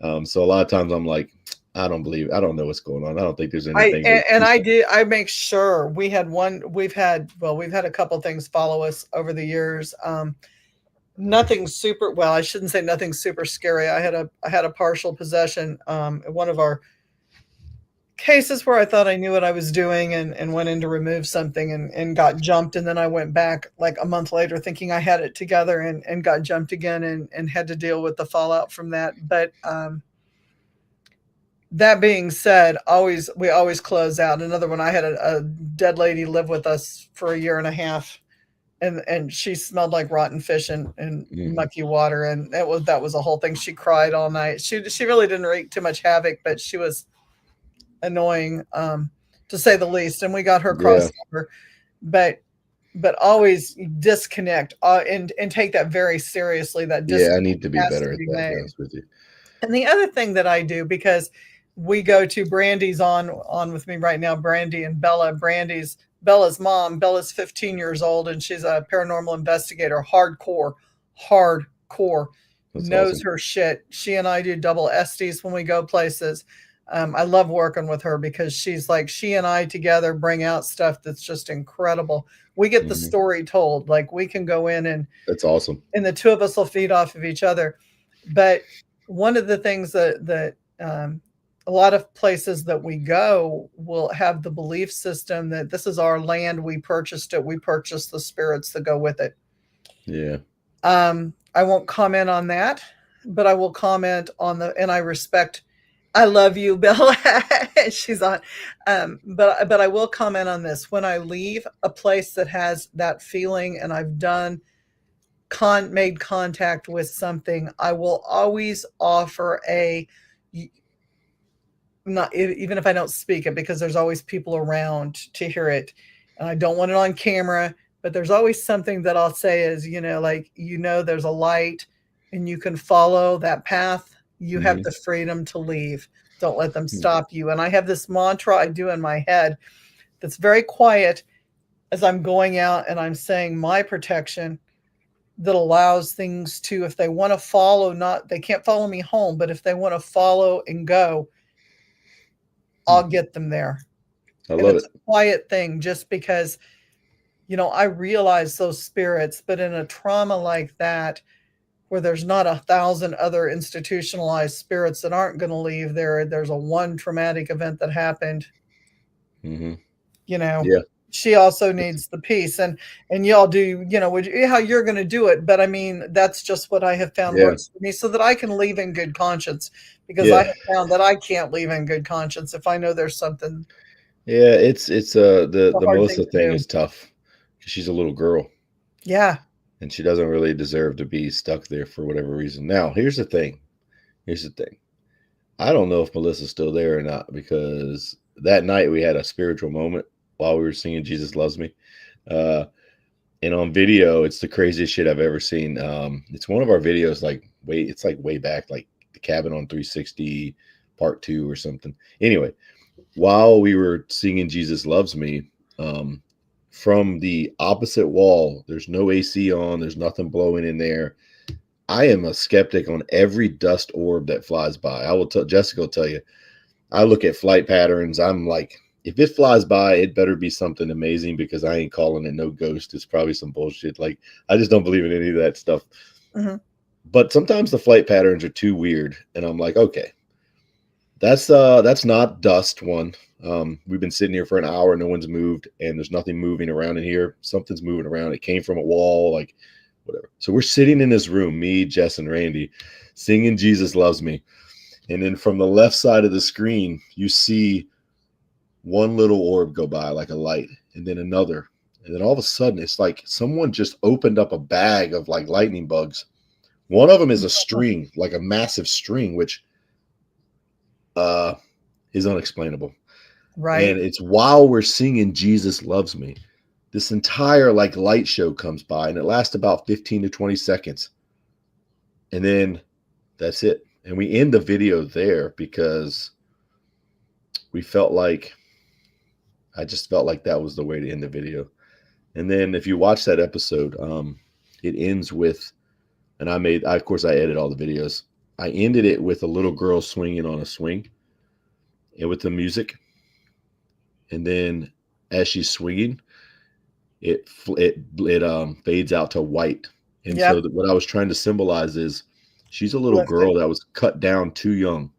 So a lot of times I'm like, I don't know what's going on. I don't think there's anything. I make sure we've had a couple things follow us over the years. Nothing super, well, I shouldn't say nothing super scary. I had a partial possession in one of our cases where I thought I knew what I was doing and went in to remove something and got jumped. And then I went back like a month later thinking I had it together and got jumped again and had to deal with the fallout from that. But that being said, we always close out. Another one, I had a dead lady live with us for a year and a half. And she smelled like rotten fish and mucky water. And that was a whole thing. She cried all night. She really didn't wreak too much havoc, but she was annoying, to say the least. And we got her crossed over, but always disconnect and take that very seriously. That I need to be better at that, to be honest with you. And the other thing that I do, because we go to Brandy's on with me right now, Brandy and Bella. Bella's mom. Bella's 15 years old, and she's a paranormal investigator. Hardcore. That's knows awesome. her shit. She and I do double Estes when we go places. I love working with her because she's like, she and I together bring out stuff that's just incredible. We get the story told. Like, we can go in and that's awesome. And the two of us will feed off of each other. But one of the things that a lot of places that we go will have the belief system that this is our land. We purchased it. We purchased the spirits that go with it. Yeah. I won't comment on that, but I will comment on and I love you, Bella. She's on. But I will comment on this. When I leave a place that has that feeling and I've made contact with something, I will always offer not even if I don't speak it, because there's always people around to hear it. And I don't want it on camera, but there's always something that I'll say is, there's a light and you can follow that path. You have the freedom to leave. Don't let them stop you. And I have this mantra I do in my head that's very quiet as I'm going out and I'm saying my protection that allows things to, if they want to follow, they can't follow me home, but if they want to follow and go, I'll get them there. I love it. A quiet thing, just because, I realize those spirits, but in a trauma like that, where there's not 1,000 other institutionalized spirits that aren't going to leave there's a one traumatic event that happened. She also needs the peace, and y'all do, how you're going to do it. But I mean, that's just what I have found works for me, so that I can leave in good conscience, because I have found that I can't leave in good conscience if I know there's something. Yeah. It's the Melissa thing is tough because she's a little girl. Yeah. And she doesn't really deserve to be stuck there for whatever reason. Now, here's the thing. I don't know if Melissa's still there or not, because that night we had a spiritual moment while we were singing Jesus Loves Me. And on video, it's the craziest shit I've ever seen. It's one of our videos, it's way back, like the Cabin on 360 part 2 or something. Anyway, while we were singing Jesus Loves Me, from the opposite wall, there's no AC on, there's nothing blowing in there. I am a skeptic on every dust orb that flies by. Jessica will tell you, I look at flight patterns. I'm like, if it flies by, it better be something amazing, because I ain't calling it no ghost. It's probably some bullshit. Like, I just don't believe in any of that stuff. But sometimes the flight patterns are too weird, and I'm like, okay, that's not dust. One, we've been sitting here for an hour, no one's moved, and there's nothing moving around in here. Something's moving around. It came from a wall, like whatever. So we're sitting in this room, me, Jess, and Randy, singing Jesus Loves Me. And then from the left side of the screen, you see one little orb go by, like a light, and then another. And then all of a sudden, it's like someone just opened up a bag of like lightning bugs. One of them is a string, like a massive string, which is unexplainable. Right. And it's while we're singing Jesus Loves Me, this entire like light show comes by, and it lasts about 15 to 20 seconds. And then that's it. And we end the video there because I just felt like that was the way to end the video. And then if you watch that episode, it ends with, and of course I edit all the videos. I ended it with a little girl swinging on a swing. and with the music. And then as she's swinging, it fades out to white. And Yep. so what I was trying to symbolize is she's a little Lifted. girl that was cut down too young.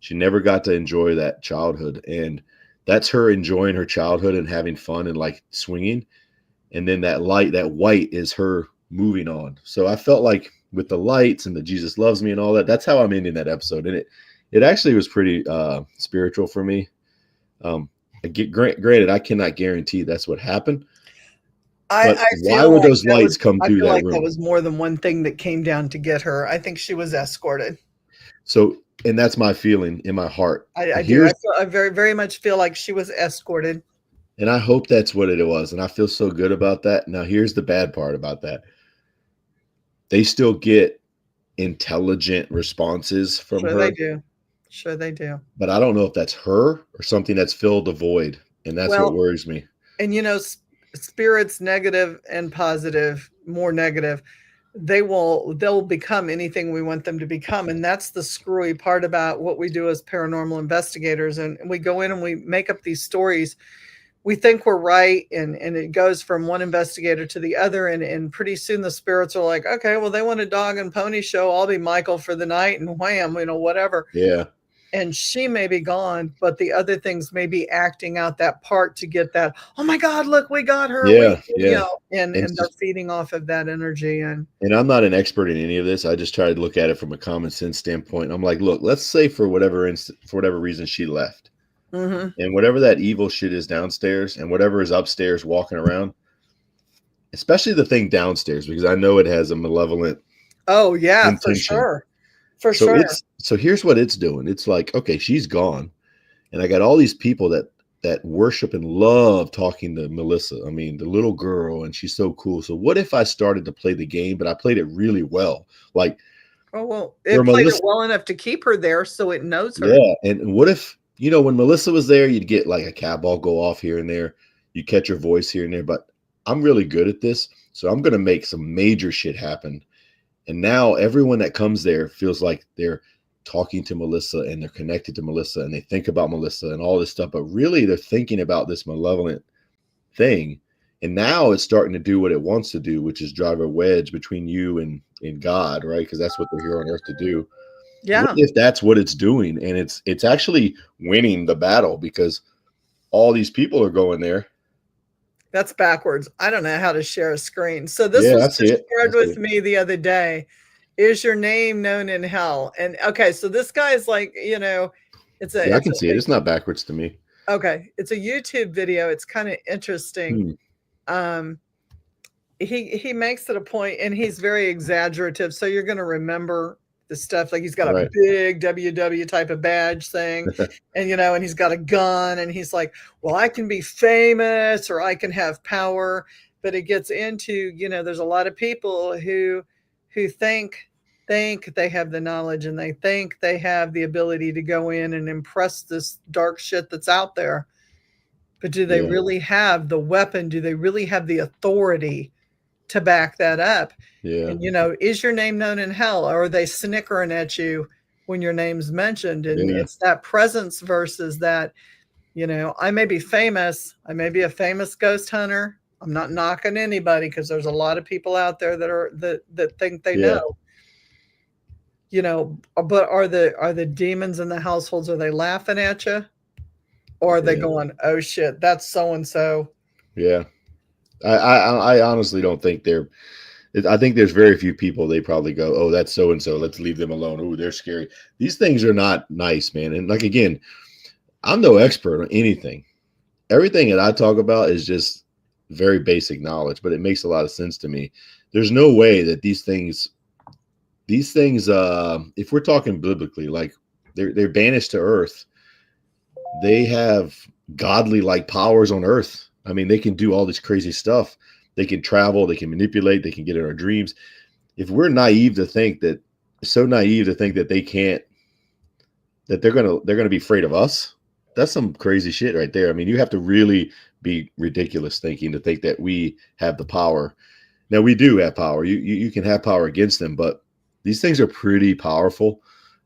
She never got to enjoy that childhood. And that's her enjoying her childhood and having fun and like swinging. And then that light, that white is her moving on. So I felt like with the lights and the Jesus loves me and all that, that's how I'm ending that episode. And it actually was pretty spiritual for me. Granted, I cannot guarantee that's what happened. But why would those lights come through that room? That was more than one thing that came down to get her. I think she was escorted. So, and that's my feeling in my heart. I do. I very, very much feel like she was escorted. And I hope that's what it was. And I feel so good about that. Now, here's the bad part about that. They still get intelligent responses from her. Sure they do. Sure they do. But I don't know if that's her or something that's filled the void. And that's what worries me. And, you know, spirits, negative and positive, more negative, they'll become anything we want them to become. And that's the screwy part about what we do as paranormal investigators. And we go in and we make up these stories. We think we're right. And it goes from one investigator to the other. And pretty soon the spirits are like, okay, well, they want a dog and pony show. I'll be Michael for the night, and wham, you know, whatever. Yeah. And she may be gone, but the other things may be acting out that part to get that, oh my God, look, we got her. Yeah. You know, and they're feeding off of that energy. And I'm not an expert in any of this. I just try to look at it from a common sense standpoint. I'm like, look, let's say for whatever reason she left. Mm-hmm. And whatever that evil shit is downstairs and whatever is upstairs walking around, especially the thing downstairs, because I know it has a malevolent. Oh yeah, intention. for sure. For sure. So here's what it's doing. It's like, okay, she's gone. And I got all these people that worship and love talking to Melissa. I mean, the little girl, and she's so cool. So what if I started to play the game, but I played it really well? Like, oh, well, it played it well enough to keep her there so it knows her. Yeah. And what if, you know, when Melissa was there, you'd get like a cat ball go off here and there. You catch her voice here and there, but I'm really good at this. So I'm going to make some major shit happen. And now everyone that comes there feels like they're talking to Melissa and they're connected to Melissa and they think about Melissa and all this stuff, but really they're thinking about this malevolent thing. And now it's starting to do what it wants to do, which is drive a wedge between you and God, right? Because that's what they're here on earth to do. Yeah. What if that's what it's doing? And it's actually winning the battle because all these people are going there. That's backwards. I don't know how to share a screen. So this was shared with me the other day. Is your name known in hell? And okay, so this guy's like, you know, I can see it. It's not backwards to me. Okay. It's a YouTube video. It's kind of interesting. He makes it a point and he's very exaggerative. So you're going to remember the stuff, like he's got a big WW type of badge thing and, you know, and he's got a gun and he's like, well, I can be famous or I can have power, but it gets into, you know, there's a lot of people who think they have the knowledge and they think they have the ability to go in and impress this dark shit that's out there. But do they really have the weapon? Do they really have the authority to back that up? Yeah. And, you know, is your name known in hell? Or are they snickering at you when your name's mentioned? And it's that presence versus that, you know, I may be famous. I may be a famous ghost hunter. I'm not knocking anybody because there's a lot of people out there that think they know. You know, but are the demons in the households, are they laughing at you? Or are they going, oh shit, that's so-and-so? Yeah. I honestly don't think I think there's very few people they probably go, oh, that's so-and-so, let's leave them alone. Oh, they're scary. These things are not nice, man. And like, again, I'm no expert on anything. Everything that I talk about is just very basic knowledge, but it makes a lot of sense to me. There's no way that these things, if we're talking biblically, like they're banished to earth, they have godly like powers on earth. I mean, they can do all this crazy stuff. They can travel, they can manipulate, they can get in our dreams. If we're naive to think that they can't, that they're gonna be afraid of us, that's some crazy shit right there. I mean, you have to really be ridiculous thinking to think that we have the power. Now, we do have power. You can have power against them, but these things are pretty powerful,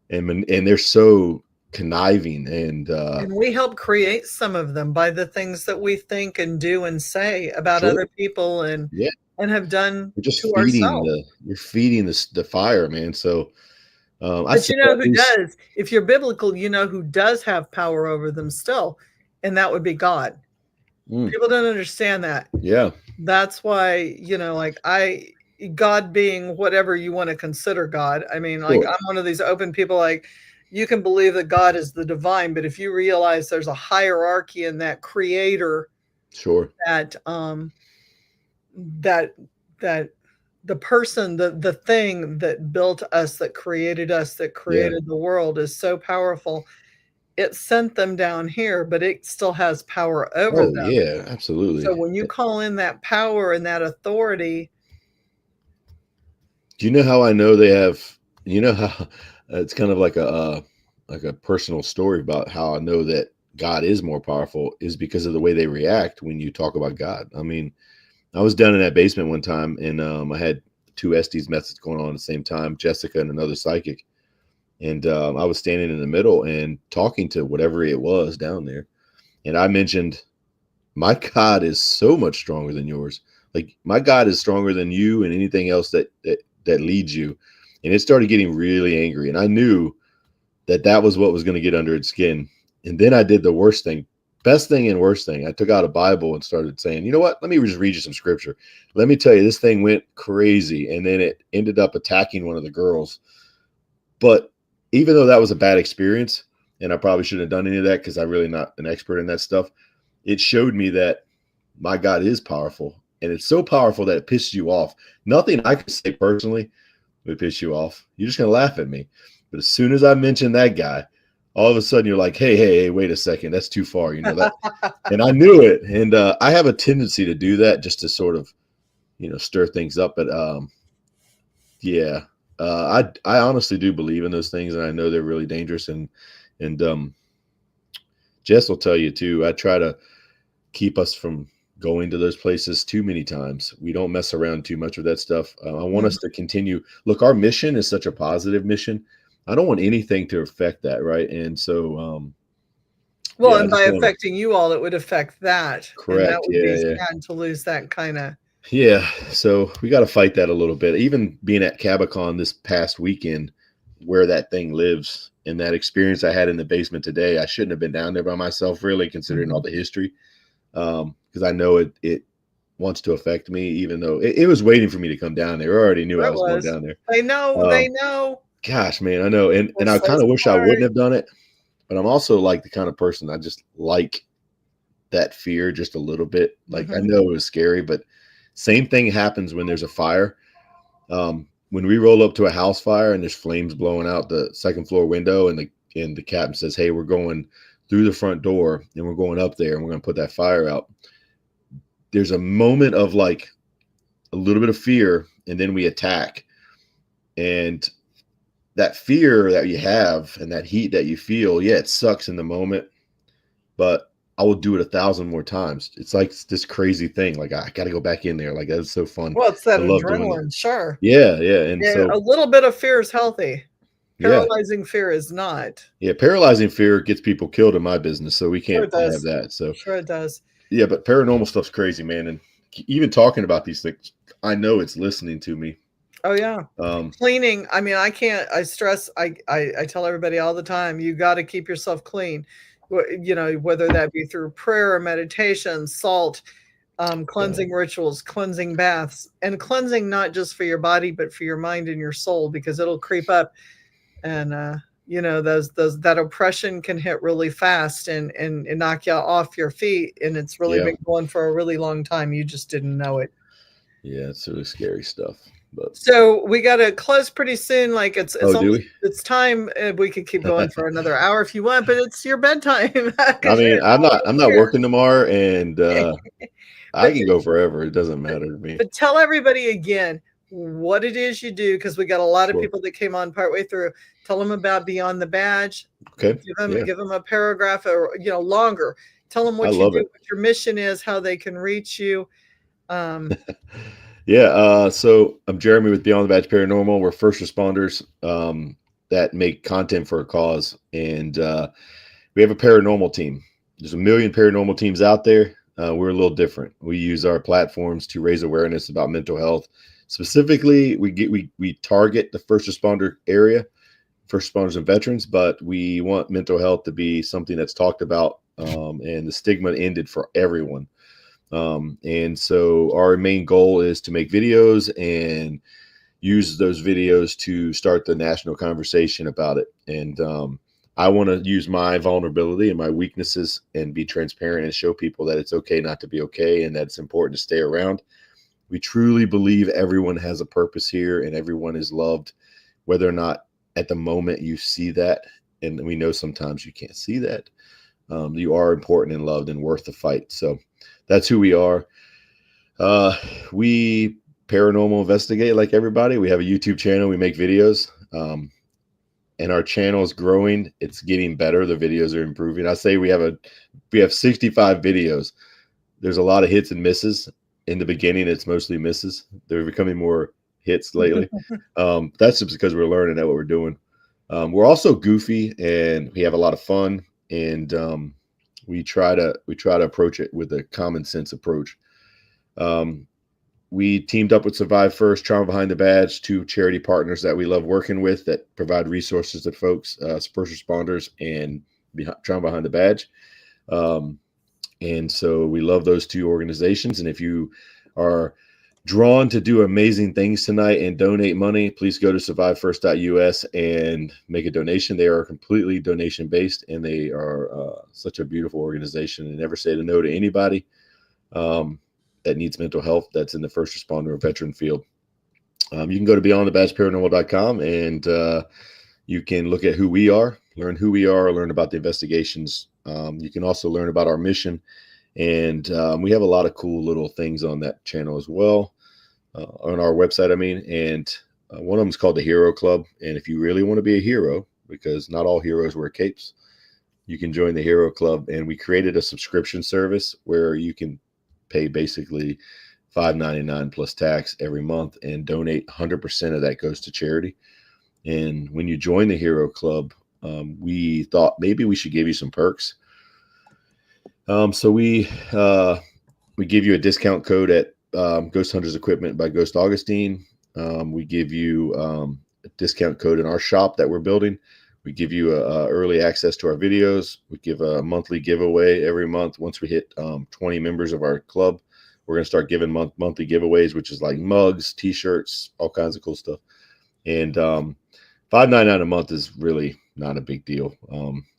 and they're so conniving and we help create some of them by the things that we think and do and say about sure, other people and yeah, have done you're just to feeding ourselves. the fire, man. So I But say you know at who least, does? If you're biblical, you know who does have power over them still, and that would be God. mm, People don't understand that. yeah, That's why, like God being whatever you want to consider God. I mean, like sure, I'm one of these open people, like you can believe that God is the divine, but if you realize there's a hierarchy in that creator sure, that that that the person, the thing that built us, that yeah, created the world is so powerful. It sent them down here, but it still has power over oh them. yeah, So absolutely. when you call in that power and that authority, Do you know how I know they have? You know how it's kind of like a personal story about how I know that God is more powerful is because of the way they react when you talk about God. I mean, I was down in that basement one time, and I had two Estes methods going on at the same time, Jessica and another psychic, and I was standing in the middle and talking to whatever it was down there, and I mentioned my God is so much stronger than yours. Like my God is stronger than you and anything else that leads you. And it started getting really angry. And I knew that was what was going to get under its skin. And then I did the worst thing, best thing and worst thing. I took out a Bible and started saying, you know what? Let me just read you some scripture. Let me tell you, this thing went crazy. And then it ended up attacking one of the girls. But even though that was a bad experience, and I probably shouldn't have done any of that because I'm really not an expert in that stuff, it showed me that my God is powerful. And it's so powerful that it pisses you off. Nothing I could say personally would piss you off. You're just going to laugh at me. But as soon as I mention that guy, all of a sudden you're like, hey, wait a second. That's too far. You know that. And I knew it. And I have a tendency to do that just to sort of, stir things up. But yeah, I honestly do believe in those things. And I know they're really dangerous. And Jess will tell you too, I try to keep us from going to those places too many times. We don't mess around too much with that stuff. I want us to continue. Look, our mission is such a positive mission. I don't want anything to affect that, right? And so, well, yeah, I and by just want to affecting you all, it would affect that, and that correct. would be Yeah. sad to lose that kind of. Yeah. So we got to fight that a little bit. Even being at Cabacon this past weekend, where that thing lives, and that experience I had in the basement today, I shouldn't have been down there by myself, really, considering all the history. Because I know it wants to affect me, even though it was waiting for me to come down there. I already knew I Sure it was going was. down there. They know. They know. Gosh, man, I know, and We're I so kind of wish I smart. wouldn't have done it, but I'm also like the kind of person I just like that fear just a little bit. Like I know it was scary, but same thing happens when there's a fire. When we roll up to a house fire and there's flames blowing out the second floor window, and the captain says, "Hey, we're going through the front door and we're going up there and we're going to put that fire out." There's a moment of like a little bit of fear, and then we attack. And that fear that you have and that heat that you feel, yeah, it sucks in the moment, but I will do it 1,000 more times. It's like this crazy thing. Like I got to go back in there. Like that's so fun. Well, it's that I love doing it. adrenaline, sure. Yeah, yeah. And Yeah, so, a little bit of fear is healthy. yeah, Paralyzing fear is not. yeah. Paralyzing fear gets people killed in my business, so we Sure can't it have does. that. So, Sure it does. yeah, but paranormal stuff's crazy, man. And even talking about these things, I know it's listening to me. Oh yeah. Cleaning. I mean, I can't. I stress. I tell everybody all the time. You got to keep yourself clean. Whether that be through prayer or meditation, salt, Yeah, cleansing rituals, cleansing baths, and cleansing not just for your body but for your mind and your soul, because it'll creep up, and those that oppression can hit really fast and knock you off your feet, and it's really yeah, been going for a really long time. You just didn't know it. yeah. It's really scary stuff. But So we got to close pretty soon. Like it's oh, do almost we? it's time. We could keep going for another hour if you want, but it's your bedtime I because you're mean, I'm not here. working tomorrow, and I But can go forever. It doesn't matter to me. but tell everybody again what it is you do, because we got a lot of Sure. people that came on partway through. Tell them about Beyond the Badge. Okay. Give them Yeah. give them a paragraph or longer. Tell them I what you love do, it. what your mission is, how they can reach you. Um, Yeah. So I'm Jeremy with Beyond the Badge Paranormal. We're first responders. that make content for a cause. And we have a paranormal team. There's a million paranormal teams out there. We're a little different. We use our platforms to raise awareness about mental health. Specifically, we target the first responder area, first responders and veterans, but we want mental health to be something that's talked about, and the stigma ended for everyone. And so our main goal is to make videos and use those videos to start the national conversation about it. And I want to use my vulnerability and my weaknesses and be transparent and show people that it's okay not to be okay, and that it's important to stay around. We truly believe everyone has a purpose here and everyone is loved, whether or not at the moment you see that. And we know sometimes you can't see that. You are important and loved and worth the fight. So that's who we are. We paranormal investigate like everybody. We have a YouTube channel. We make videos. And our channel is growing. It's getting better. The videos are improving. I say we have 65 videos. There's a lot of hits and misses. In the beginning, it's mostly misses. They're becoming more hits lately. That's just because we're learning at what we're doing. We're also goofy and we have a lot of fun, and we try to approach it with a common sense approach. We teamed up with Survive First, Trauma Behind the Badge, two charity partners that we love working with that provide resources to folks, first responders and Trauma Behind the Badge. And so we love those two organizations. And if you are drawn to do amazing things tonight and donate money, please go to survivefirst.us and make a donation. They are completely donation based, and they are such a beautiful organization, and never say no to anybody that needs mental health that's in the first responder or veteran field. You can go to beyondthebadgeparanormal.com and you can look at who we are, learn about the investigations. You can also learn about our mission, and we have a lot of cool little things on that channel as well, on our website, and one of them is called the Hero Club. And if you really want to be a hero, because not all heroes wear capes, you can join the Hero Club. And we created a subscription service where you can pay basically $5.99 plus tax every month and donate. 100% of that goes to charity. And when you join the Hero Club, we thought maybe we should give you some perks. So we give you a discount code at Ghost Hunters Equipment by Ghost Augustine. We give you a discount code in our shop that we're building. We give you early access to our videos. We give a monthly giveaway every month. Once we hit 20 members of our club, we're going to start giving monthly giveaways, which is like mugs, t-shirts, all kinds of cool stuff. And $5.99 a month is really not a big deal.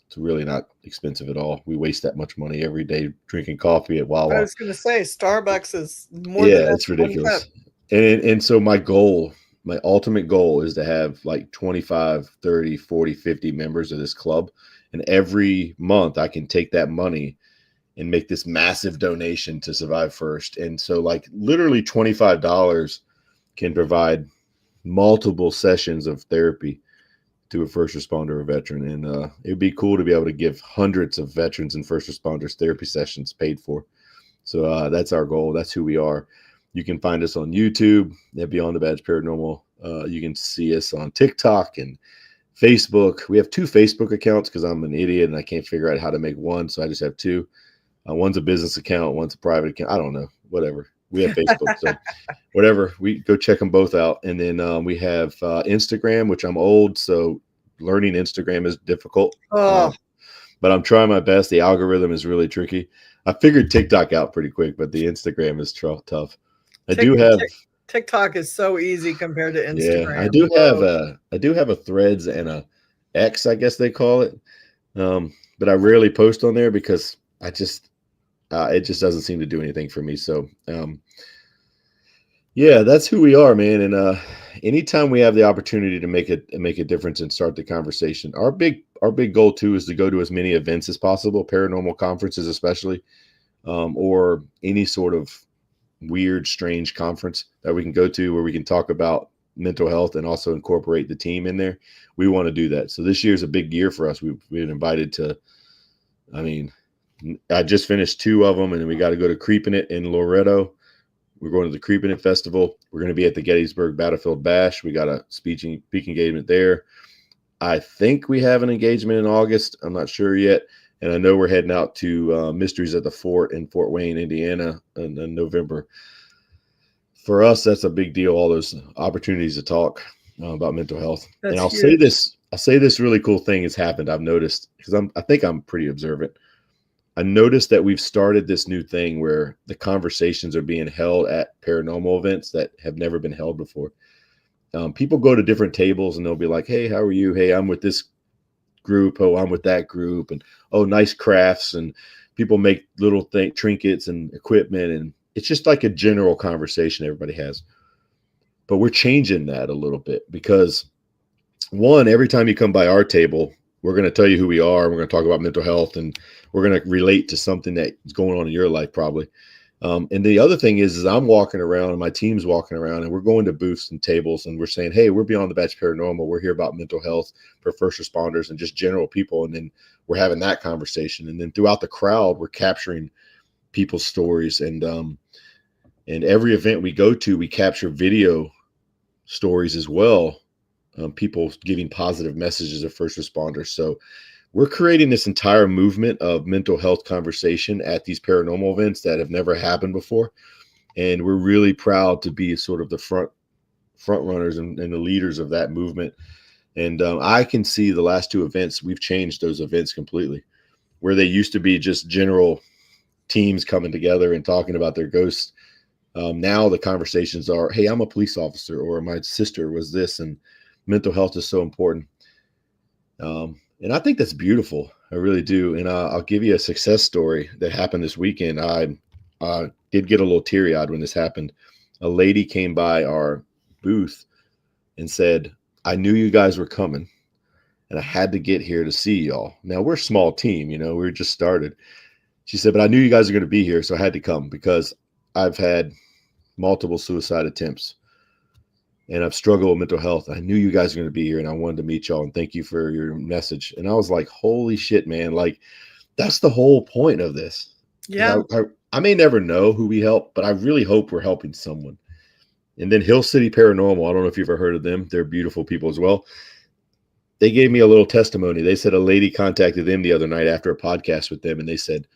It's really not expensive at all. We waste that much money every day drinking coffee at Wawa. I was going to say Starbucks is more than it's ridiculous. And so my ultimate goal is to have like 25, 30, 40, 50 members of this club. And every month I can take that money and make this massive donation to Survive First. And so like literally $25 can provide multiple sessions of therapy to a first responder or veteran. And it'd be cool to be able to give hundreds of veterans and first responders therapy sessions paid for. So that's our goal. That's who we are. You can find us on YouTube at Beyond the Badge Paranormal. You can see us on TikTok and Facebook. We have 2 Facebook accounts because I'm an idiot and I can't figure out how to make one. So I just have 2. One's a business account. One's a private account. I don't know, whatever. We have Facebook. So whatever, we go check them both out. And then we have Instagram, which I'm old, so learning Instagram is difficult. But I'm trying my best. The algorithm is really tricky. I figured TikTok out pretty quick, but the Instagram is tough. TikTok is so easy compared to Instagram. Yeah, I do have a Threads and a X, I guess they call it. But I rarely post on there because it just doesn't seem to do anything for me. So yeah, that's who we are, man. And anytime we have the opportunity to make a difference and start the conversation, our big goal too is to go to as many events as possible, paranormal conferences especially, or any sort of weird, strange conference that we can go to where we can talk about mental health and also incorporate the team in there. We want to do that. So this year is a big year for us. We've been invited to, I just finished 2 of them, and then we got to go to Creeping It in Loretto. We're going to the Creeping It Festival. We're going to be at the Gettysburg Battlefield Bash. We got a speaking engagement there. I think we have an engagement in August. I'm not sure yet. And I know we're heading out to Mysteries at the Fort in Fort Wayne, Indiana in November. For us, that's a big deal. All those opportunities to talk about mental health. That's and I'll huge. say this really cool thing has happened. I've noticed, because I think I'm pretty observant. I noticed that we've started this new thing where the conversations are being held at paranormal events that have never been held before. People go to different tables and they'll be like, "Hey, how are you? Hey, I'm with this group. Oh, I'm with that group." And oh, nice crafts. And people make little trinkets and equipment. And it's just like a general conversation everybody has. But we're changing that a little bit because, one, every time you come by our table, we're going to tell you who we are. We're going to talk about mental health, and we're going to relate to something that's going on in your life, probably. And the other thing is I'm walking around and my team's walking around and we're going to booths and tables and we're saying, "Hey, we're Beyond the Badge Paranormal. We're here about mental health for first responders and just general people." And then we're having that conversation. And then throughout the crowd, we're capturing people's stories. And every event we go to, we capture video stories as well. People giving positive messages of first responders. So we're creating this entire movement of mental health conversation at these paranormal events that have never happened before. And we're really proud to be sort of the front runners and the leaders of that movement. And I can see the last two events, we've changed those events completely. Where they used to be just general teams coming together and talking about their ghosts. Now the conversations are, "Hey, I'm a police officer," or "My sister was this," and mental health is so important. And I think that's beautiful. I really do. And I'll give you a success story that happened this weekend. I did get a little teary-eyed when this happened. A lady came by our booth and said, "I knew you guys were coming, and I had to get here to see y'all." Now, we're a small team, we just started. She said, "But I knew you guys are going to be here, so I had to come because I've had multiple suicide attempts. And I've struggled with mental health. I knew you guys were going to be here and I wanted to meet y'all and thank you for your message." And I was like, holy shit, man. Like, that's the whole point of this. Yeah. I may never know who we help, but I really hope we're helping someone. And then Hill City Paranormal, I don't know if you've ever heard of them. They're beautiful people as well. They gave me a little testimony. They said a lady contacted them the other night after a podcast with them. And they said,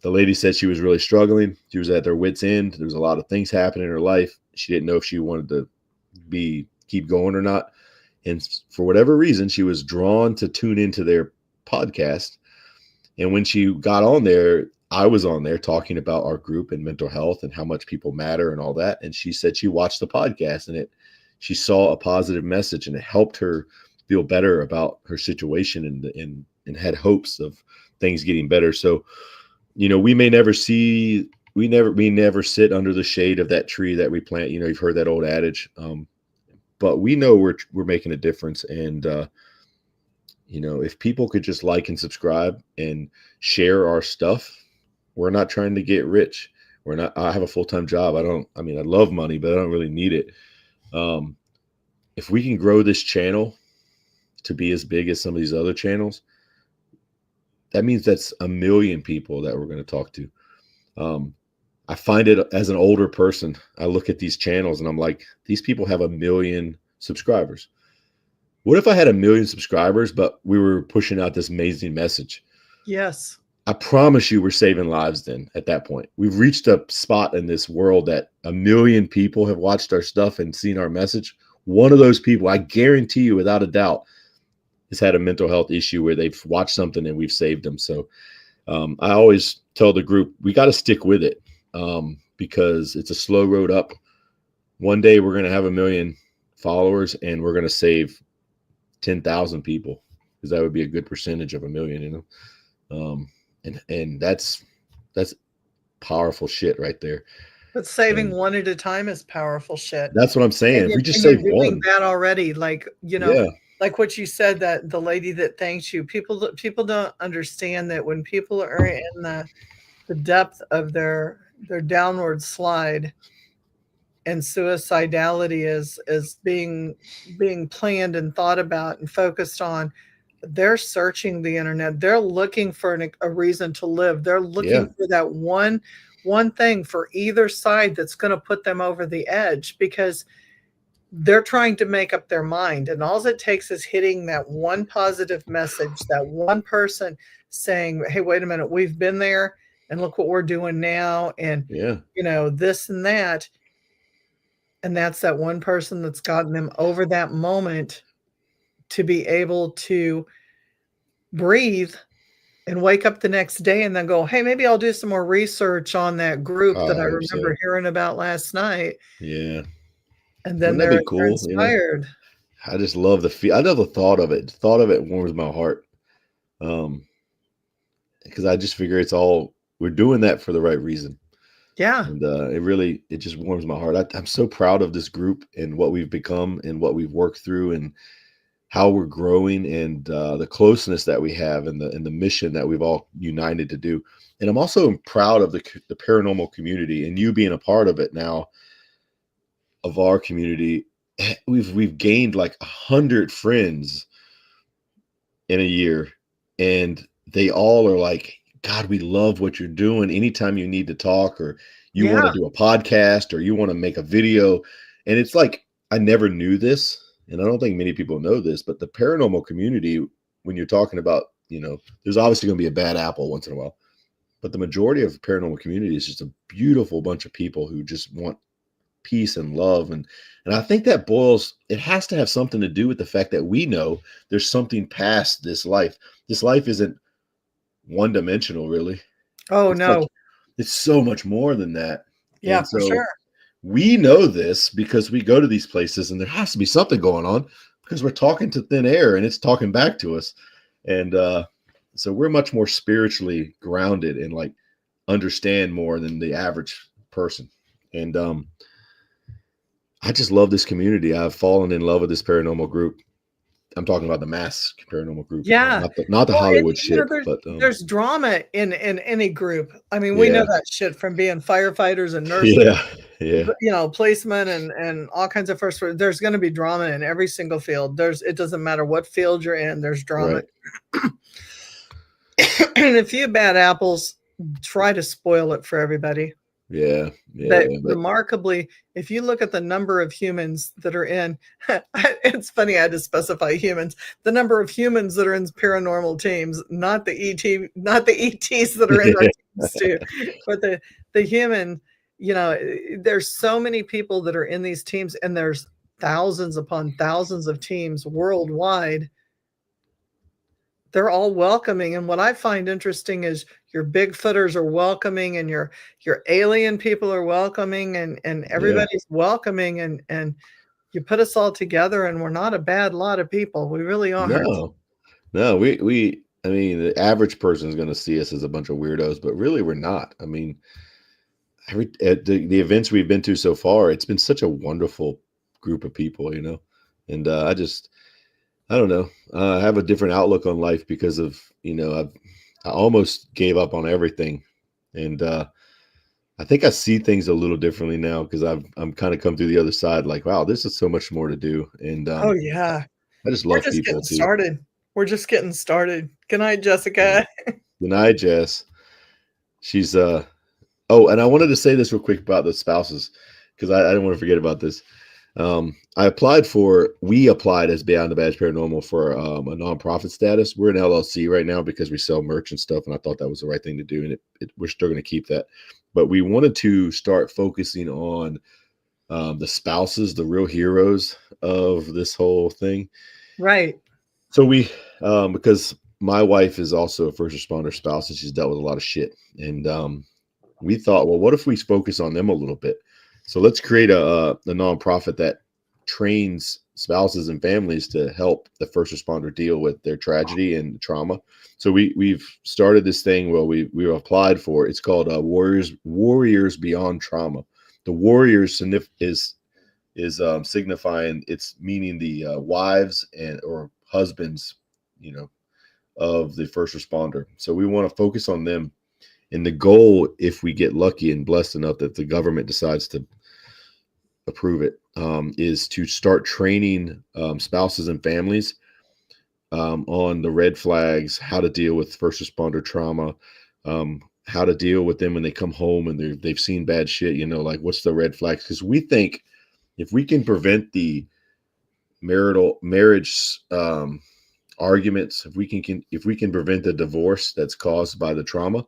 the lady said she was really struggling. She was at their wit's end. There was a lot of things happening in her life. She didn't know if she wanted to keep going or not. And for whatever reason, she was drawn to tune into their podcast. And when she got on there, I was on there talking about our group and mental health and how much people matter and all that. And she said she watched the podcast and she saw a positive message and it helped her feel better about her situation and had hopes of things getting better. So, we may never see, we never sit under the shade of that tree that we plant. You've heard that old adage. But we know we're making a difference. And, if people could just like and subscribe and share our stuff, we're not trying to get rich. I have a full-time job. I love money, but I don't really need it. If we can grow this channel to be as big as some of these other channels, that means that's 1 million people that we're going to talk to. I find it as an older person, I look at these channels and I'm like, these people have 1 million subscribers. What if I had 1 million subscribers, but we were pushing out this amazing message? Yes. I promise you we're saving lives then at that point. We've reached a spot in this world that 1 million people have watched our stuff and seen our message. One of those people, I guarantee you without a doubt, has had a mental health issue where they've watched something and we've saved them. So I always tell the group, we got to stick with it. Because it's a slow road up. One day we're going to have 1 million followers and we're going to save 10,000 people, because that would be a good percentage of 1 million, and that's powerful shit right there. But saving one at a time is powerful shit. That's what I'm saying. If we just save one, that already, like, like what you said, that the lady that thanked you, people don't understand that when people are in the depth of their downward slide, and suicidality is being planned and thought about and focused on, they're searching the internet. They're looking for a reason to live. They're looking for that one thing for either side that's going to put them over the edge, because they're trying to make up their mind. And all it takes is hitting that one positive message, that one person saying, hey, wait a minute, we've been there and look what we're doing now. And, Yeah. This and that. And that's that one person that's gotten them over that moment to be able to breathe and wake up the next day and then go, hey, maybe I'll do some more research on that group that I I hope remember so. hearing about last night. Yeah. And then Wouldn't that they're be cool? inspired. I just love I love the thought of it. The thought of it warms my heart. Because I just figure we're doing that for the right reason. Yeah. And it just warms my heart. I'm so proud of this group and what we've become and what we've worked through and how we're growing and the closeness that we have and the mission that we've all united to do. And I'm also proud of the paranormal community and you being a part of it now, of our community. We've gained like 100 friends in a year, and they all are like, God, we love what you're doing. Anytime you need to talk or you want to do a podcast or you want to make a video. And it's like, I never knew this. And I don't think many people know this, but the paranormal community, when you're talking about, there's obviously going to be a bad apple once in a while, but the majority of the paranormal community is just a beautiful bunch of people who just want peace and love. And I think that it has to have something to do with the fact that we know there's something past this life. This life isn't one dimensional, really. Oh, no. It's so much more than that. Yeah, and for so sure. We know this because we go to these places and there has to be something going on because we're talking to thin air and it's talking back to us. And so we're much more spiritually grounded and like understand more than the average person. And I just love this community. I've fallen in love with this paranormal group. I'm talking about the mask paranormal group. Yeah. Not the Hollywood shit. But there's drama in any group. I mean, we know that shit from being firefighters and nurses. Yeah. Policemen and all kinds of there's going to be drama in every single field. It doesn't matter what field you're in, there's drama. Right. And a few bad apples try to spoil it for everybody. Yeah. But remarkably, if you look at the number of humans that are in, it's funny I had to specify humans, the number of humans that are in paranormal teams, not the ETs that are in our teams too, but the human, there's so many people that are in these teams, and there's thousands upon thousands of teams worldwide. They're all welcoming. And what I find interesting is your Bigfooters are welcoming and your alien people are welcoming and everybody's welcoming and you put us all together and we're not a bad lot of people. We really aren't. No, I mean, the average person is going to see us as a bunch of weirdos, but really we're not. I mean, the events we've been to so far, it's been such a wonderful group of people, and I don't know. I have a different outlook on life because of, I almost gave up on everything. And I think I see things a little differently now because I'm kind of come through the other side like, wow, this is so much more to do. And oh, yeah. I just love people too. We're just getting started. Good night, Jessica. Good night, Jess. She's, and I wanted to say this real quick about the spouses because I didn't want to forget about this. We applied as Beyond the Badge Paranormal for a nonprofit status. We're an LLC right now because we sell merch and stuff, and I thought that was the right thing to do, and we're still going to keep that. But we wanted to start focusing on the spouses, the real heroes of this whole thing. Right. So we, because my wife is also a first responder spouse, and she's dealt with a lot of shit. And we thought, well, what if we focus on them a little bit? So let's create a nonprofit that trains spouses and families to help the first responder deal with their tragedy and trauma. So we've started this thing. Well, we applied for. It's called Warriors Beyond Trauma. The warriors is signifying, it's meaning the wives or husbands, of the first responder. So we want to focus on them. And the goal, if we get lucky and blessed enough that the government decides to approve it, is to start training spouses and families on the red flags, how to deal with first responder trauma, how to deal with them when they come home and they've seen bad shit, like what's the red flags? Because we think if we can prevent the marriage arguments, if we can prevent the divorce that's caused by the trauma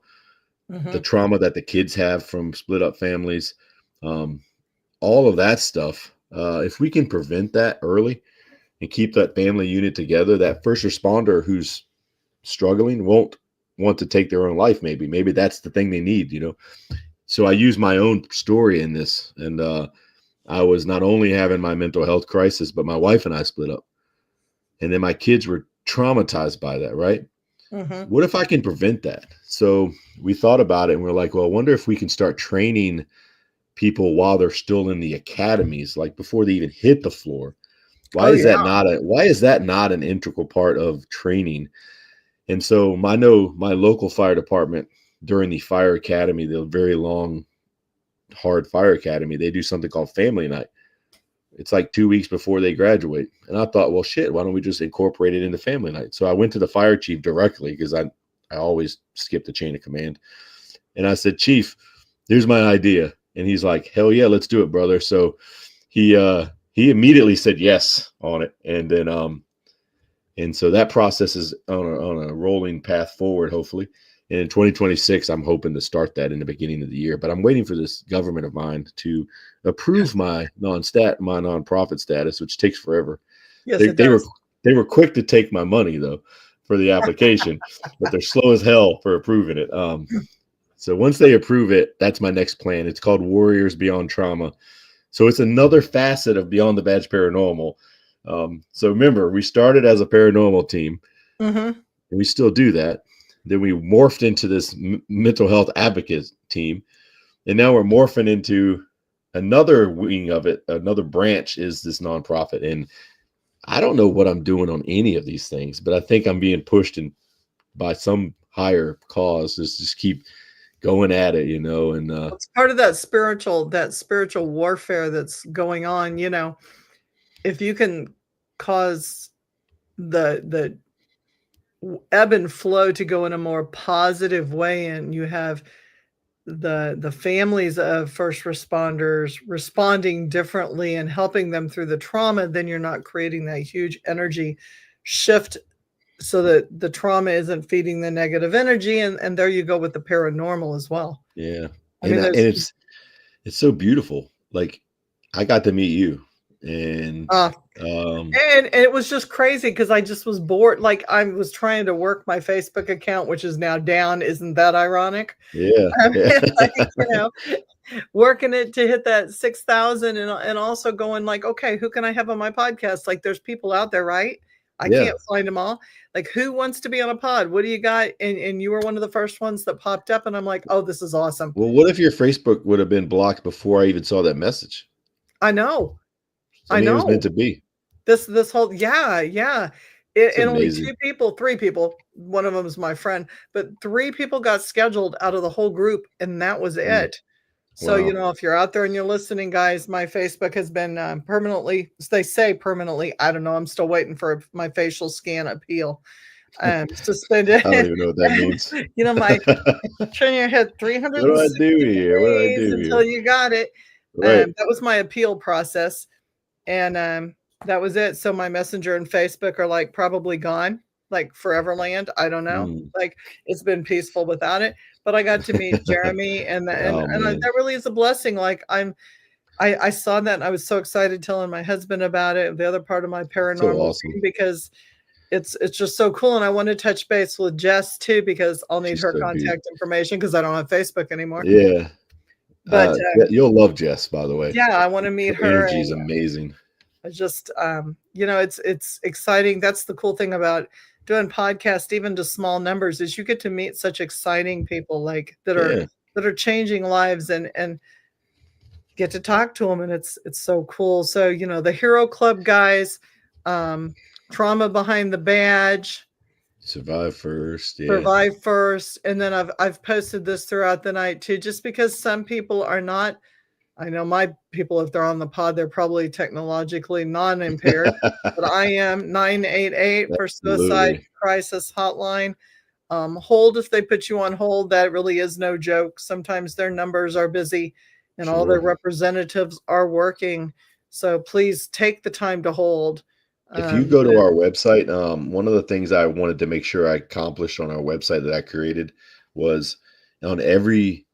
that the kids have from split up families, all of that stuff, if we can prevent that early and keep that family unit together, that first responder who's struggling won't want to take their own life. Maybe that's the thing they need, So I use my own story in this, and I was not only having my mental health crisis, but my wife and I split up, and then my kids were traumatized by that, right? What if I can prevent that? So we thought about it, and we're like, well, I wonder if we can start training people while they're still in the academies, like before they even hit the floor. Why is that not an integral part of training? And so my local fire department, during the fire academy, the very long, hard fire academy, they do something called family night. It's like 2 weeks before they graduate. And I thought, well, shit, why don't we just incorporate it into family night? So I went to the fire chief directly, because I always skip the chain of command. And I said, Chief, here's my idea. And he's like, hell yeah, let's do it, brother. So he immediately said yes on it. And then, and so that process is on a rolling path forward, hopefully. And in 2026, I'm hoping to start that in the beginning of the year. But I'm waiting for this government of mine to approve my nonprofit status, which takes forever. Yes, they were quick to take my money though for the application, but they're slow as hell for approving it. So once they approve it, that's my next plan. It's called Warriors Beyond Trauma. So it's another facet of Beyond the Badge Paranormal. So remember, we started as a paranormal team, and we still do that. Then we morphed into this mental health advocate team, and now we're morphing into another wing of it. Another branch is this nonprofit, and I don't know what I'm doing on any of these things, but I think I'm being pushed in by some higher cause. Just keep going at it, and it's part of that spiritual warfare that's going on. If you can cause the ebb and flow to go in a more positive way, and you have the families of first responders responding differently and helping them through the trauma, then you're not creating that huge energy shift, so that the trauma isn't feeding the negative energy. And there you go with the paranormal as well. Yeah. And it's so beautiful. Like, I got to meet you, and it was just crazy, because I just was bored. Like, I was trying to work my Facebook account, which is now down. Isn't that ironic? Yeah. Working it to hit that 6,000, and also going like, okay, who can I have on my podcast? Like, there's people out there, right? I can't find them all. Like, who wants to be on a pod? What do you got? And you were one of the first ones that popped up, and I'm like, oh, this is awesome. Well, what if your Facebook would have been blocked before I even saw that message? I know. I know. It was meant to be. This whole, yeah. And only 3 people, one of them is my friend, but 3 people got scheduled out of the whole group, and that was it. So, if you're out there and you're listening, guys, my Facebook has been permanently, they say permanently, I don't know, I'm still waiting for my facial scan appeal. Suspended. I don't even know what that means. My turn your head 300. What do I do here? What do I do until you got it. Right. That was my appeal process. And that was it. So my Messenger and Facebook are like probably gone, like Foreverland. I don't know. Like, it's been peaceful without it. But I got to meet Jeremy, and that really is a blessing. Like, I saw that, and I was so excited telling my husband about it. The other part of my paranormal thing, because it's just so cool. And I want to touch base with Jess too, because I'll need her contact information, because I don't have Facebook anymore. Yeah. But you'll love Jess, by the way. Yeah, I want to meet her. She's amazing. Just it's exciting. That's the cool thing about doing podcasts, even to small numbers, is you get to meet such exciting people, like that are changing lives, and get to talk to them, and it's so cool. So the Hero Club guys, Trauma Behind the Badge, Survive First, and then I've posted this throughout the night too, just because some people are not. I know my people, if they're on the pod, they're probably technologically non-impaired, but I am. 988 for Suicide Crisis Hotline. Hold if they put you on hold. That really is no joke. Sometimes their numbers are busy, and all their representatives are working. So please take the time to hold. If you go to our website, one of the things I wanted to make sure I accomplished on our website that I created was on every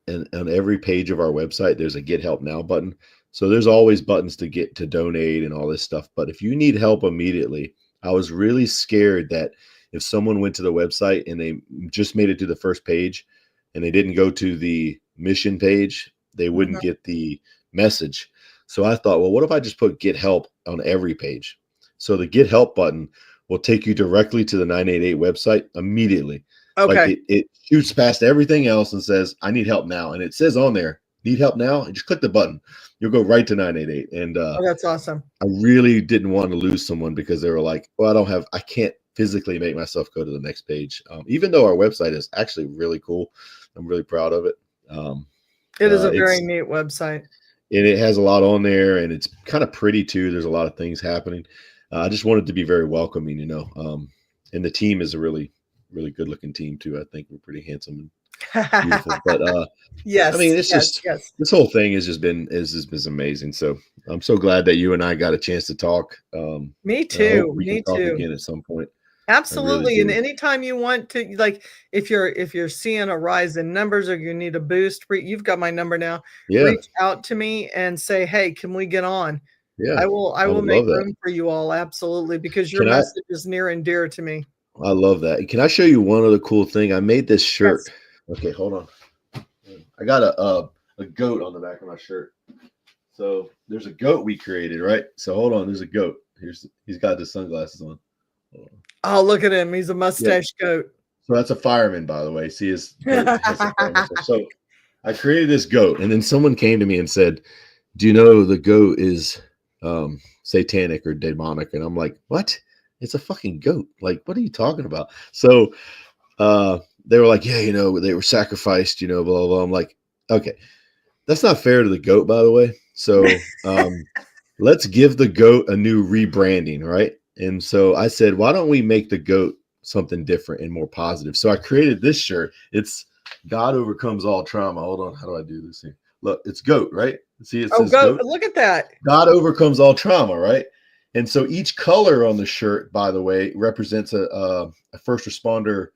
page of our website, there's a Get Help Now button. So there's always buttons to donate and all this stuff. But if you need help immediately, I was really scared that if someone went to the website and they just made it to the first page and they didn't go to the mission page, they wouldn't get the message. So I thought, well, what if I just put Get Help on every page? So the Get Help button will take you directly to the 988 website immediately. Okay. Like it shoots past everything else and says, I need help now. And it says on there, need help now? And just click the button. You'll go right to 988. And that's awesome. I really didn't want to lose someone because they were like, well, I can't physically make myself go to the next page. Even though our website is actually really cool. I'm really proud of it. It is a very neat website. And it has a lot on there, and it's kind of pretty too. There's a lot of things happening. I just wanted to be very welcoming, and the team is a really, really good looking team too. I think we're pretty handsome and beautiful, but yes, I mean, it's this whole thing has just been amazing. So I'm so glad that you and I got a chance to talk. Me too. We can talk again at some point. Absolutely. Really, and anytime you want to, like, if you're seeing a rise in numbers or you need a boost, you've got my number now. Yeah. Reach out to me and say, hey, can we get on? Yeah. I will make room for you all. Absolutely. Because your message is near and dear to me. I love that. Can I show you one other cool thing? I made this shirt. Yes. Okay, hold on. I got a goat on the back of my shirt. So there's a goat we created, right? So hold on, there's a goat. He's got the sunglasses on. Oh, look at him. He's a mustache goat. So that's a fireman, by the way. See his goat. So I created this goat, and then someone came to me and said, do you know the goat is satanic or demonic? And I'm like, what? It's a fucking goat. Like, what are you talking about? So they were like, yeah, they were sacrificed, blah, blah, blah. I'm like, okay, that's not fair to the goat, by the way. So let's give the goat a new rebranding, right? And so I said, why don't we make the goat something different and more positive? So I created this shirt. It's God overcomes all trauma. Hold on. How do I do this here? Look, it's goat, right? See, it says goat. Look at that. God overcomes all trauma, right? And so each color on the shirt, by the way, represents a first responder.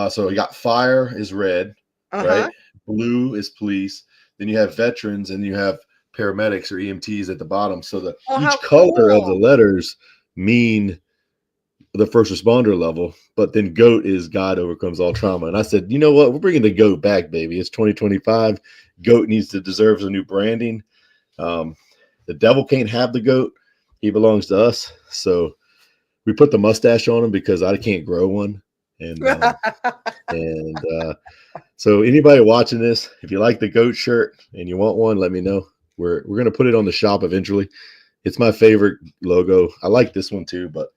So you got fire is red, right? Blue is police. Then you have veterans, and you have paramedics or EMTs at the bottom. So each color of the letters mean the first responder level, but then GOAT is God overcomes all trauma. And I said, you know what? We're bringing the GOAT back, baby. It's 2025. GOAT deserves a new branding. The devil can't have the GOAT. He belongs to us. So we put the mustache on him because I can't grow one. And so anybody watching this, if you like the GOAT shirt and you want one, let me know. We're going to put it on the shop eventually. It's my favorite logo. I like this one too, but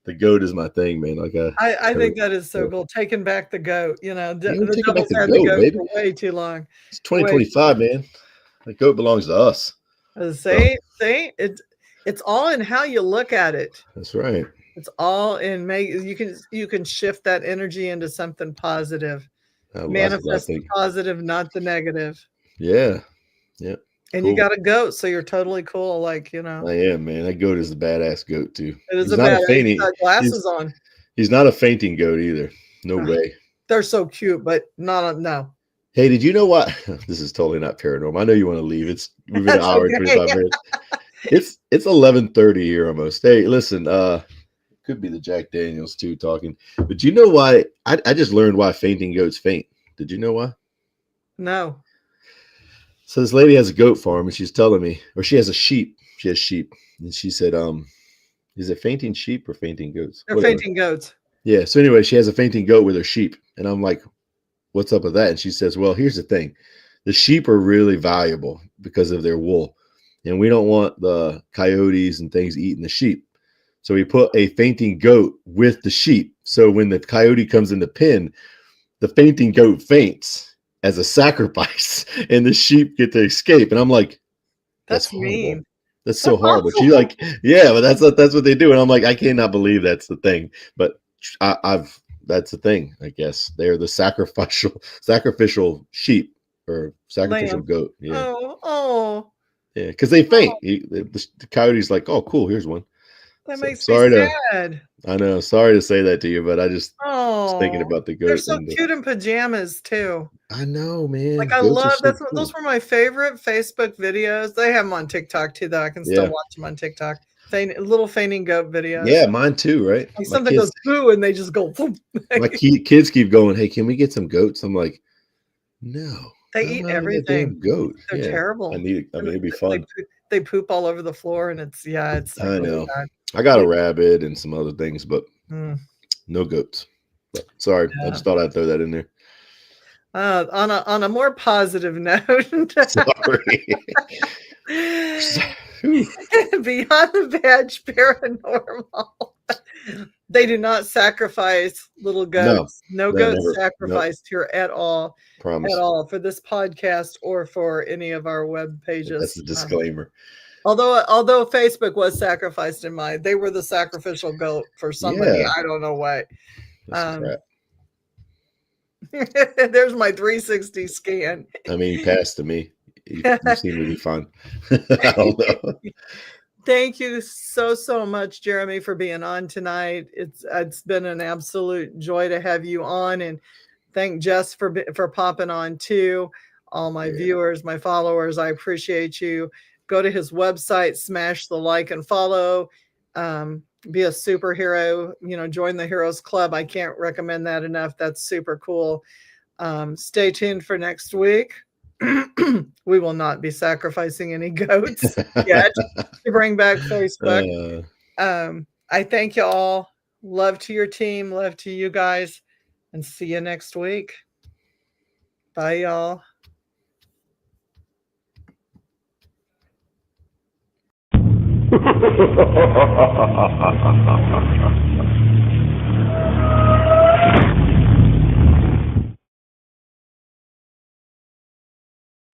the GOAT is my thing, man. Like I think that is so cool. Taking back the GOAT, the devil's had the GOAT for way too long. It's 2025, man. The GOAT belongs to us. It's all in how you look at it. That's right. It's all in you can shift that energy into something positive. Manifest the positive, not the negative. Yeah. Yeah. And cool. You got a goat, so you're totally cool. I am, man. That goat is a badass goat too. It is he's got glasses on. He's not a fainting goat either. No way. They're so cute, but no. Hey, did you know what? This is totally not paranormal. I know you want to leave. We've been an hour and 25 minutes. It's 11:30 here almost. Hey, listen, could be the Jack Daniels too talking. But you know why? I just learned why fainting goats faint. Did you know why? No. So this lady has a goat farm, and she's telling me, or she has a sheep. She has sheep, and she said, is it fainting sheep or fainting goats? They're fainting goats. Yeah. So anyway, she has a fainting goat with her sheep, and I'm like, what's up with that? And she says, well, here's the thing. The sheep are really valuable because of their wool, and we don't want the coyotes and things eating the sheep. So we put a fainting goat with the sheep. So when the coyote comes in the pen, the fainting goat faints as a sacrifice, and the sheep get to escape. And I'm like, that's mean. That's so horrible. She like, yeah, but that's what they do. And I'm like, I cannot believe that's the thing. But that's the thing. I guess they're the sacrificial sheep or sacrificial goat. Yeah. Oh. Yeah, because they faint. Oh, The coyote's like, oh, cool, here's one. that So makes me sorry to, sad. I know, sorry to say that to you, but I just was thinking Oh, about the they're goat so thing. cute in pajamas too. I know, man. Like, I Goats are love so that's those cool. were my favorite Facebook videos. They have them on TikTok too, though. I can still Yeah. watch them on TikTok. Little fainting goat videos. Yeah, mine too, right? Like My something goes kids, boo and they just go boom. kids keep going, hey, can we get some goats? I'm like, no, They I'm eat not having a everything. damn goat. They're Yeah. terrible. I And mean, it'd be they fun. they poop all over the floor and it's like I really know. bad. I got Yeah. a rabbit and some other things, but Mm, no goats. But sorry, I yeah. just thought I'd throw that in there. On a more positive note, Sorry. Whew. Beyond the Badge Paranormal, they do not sacrifice little No, goats. No no, goats never. Nope. sacrificed here at all Promise. for this podcast or for any of our web That's pages. a disclaimer. Although Facebook was sacrificed in mine, they were the sacrificial goat for somebody. Yeah. I don't know what. That's crap. There's my 360 scan. I mean, you passed to me. You seem to be fine. I don't know. Thank you so much, Jeremy, for being on tonight. It's been an absolute joy to have you on, and thank Jess for popping on too. All my viewers, my followers, I appreciate you. Go to his website, smash the like and follow. Be a superhero. Join the Heroes Club. I can't recommend that enough. That's super cool. Stay tuned for next week. We will not be sacrificing any goats yet to bring back Facebook. I thank you all. Love to your team. Love to you guys. And see you next week. Bye, y'all.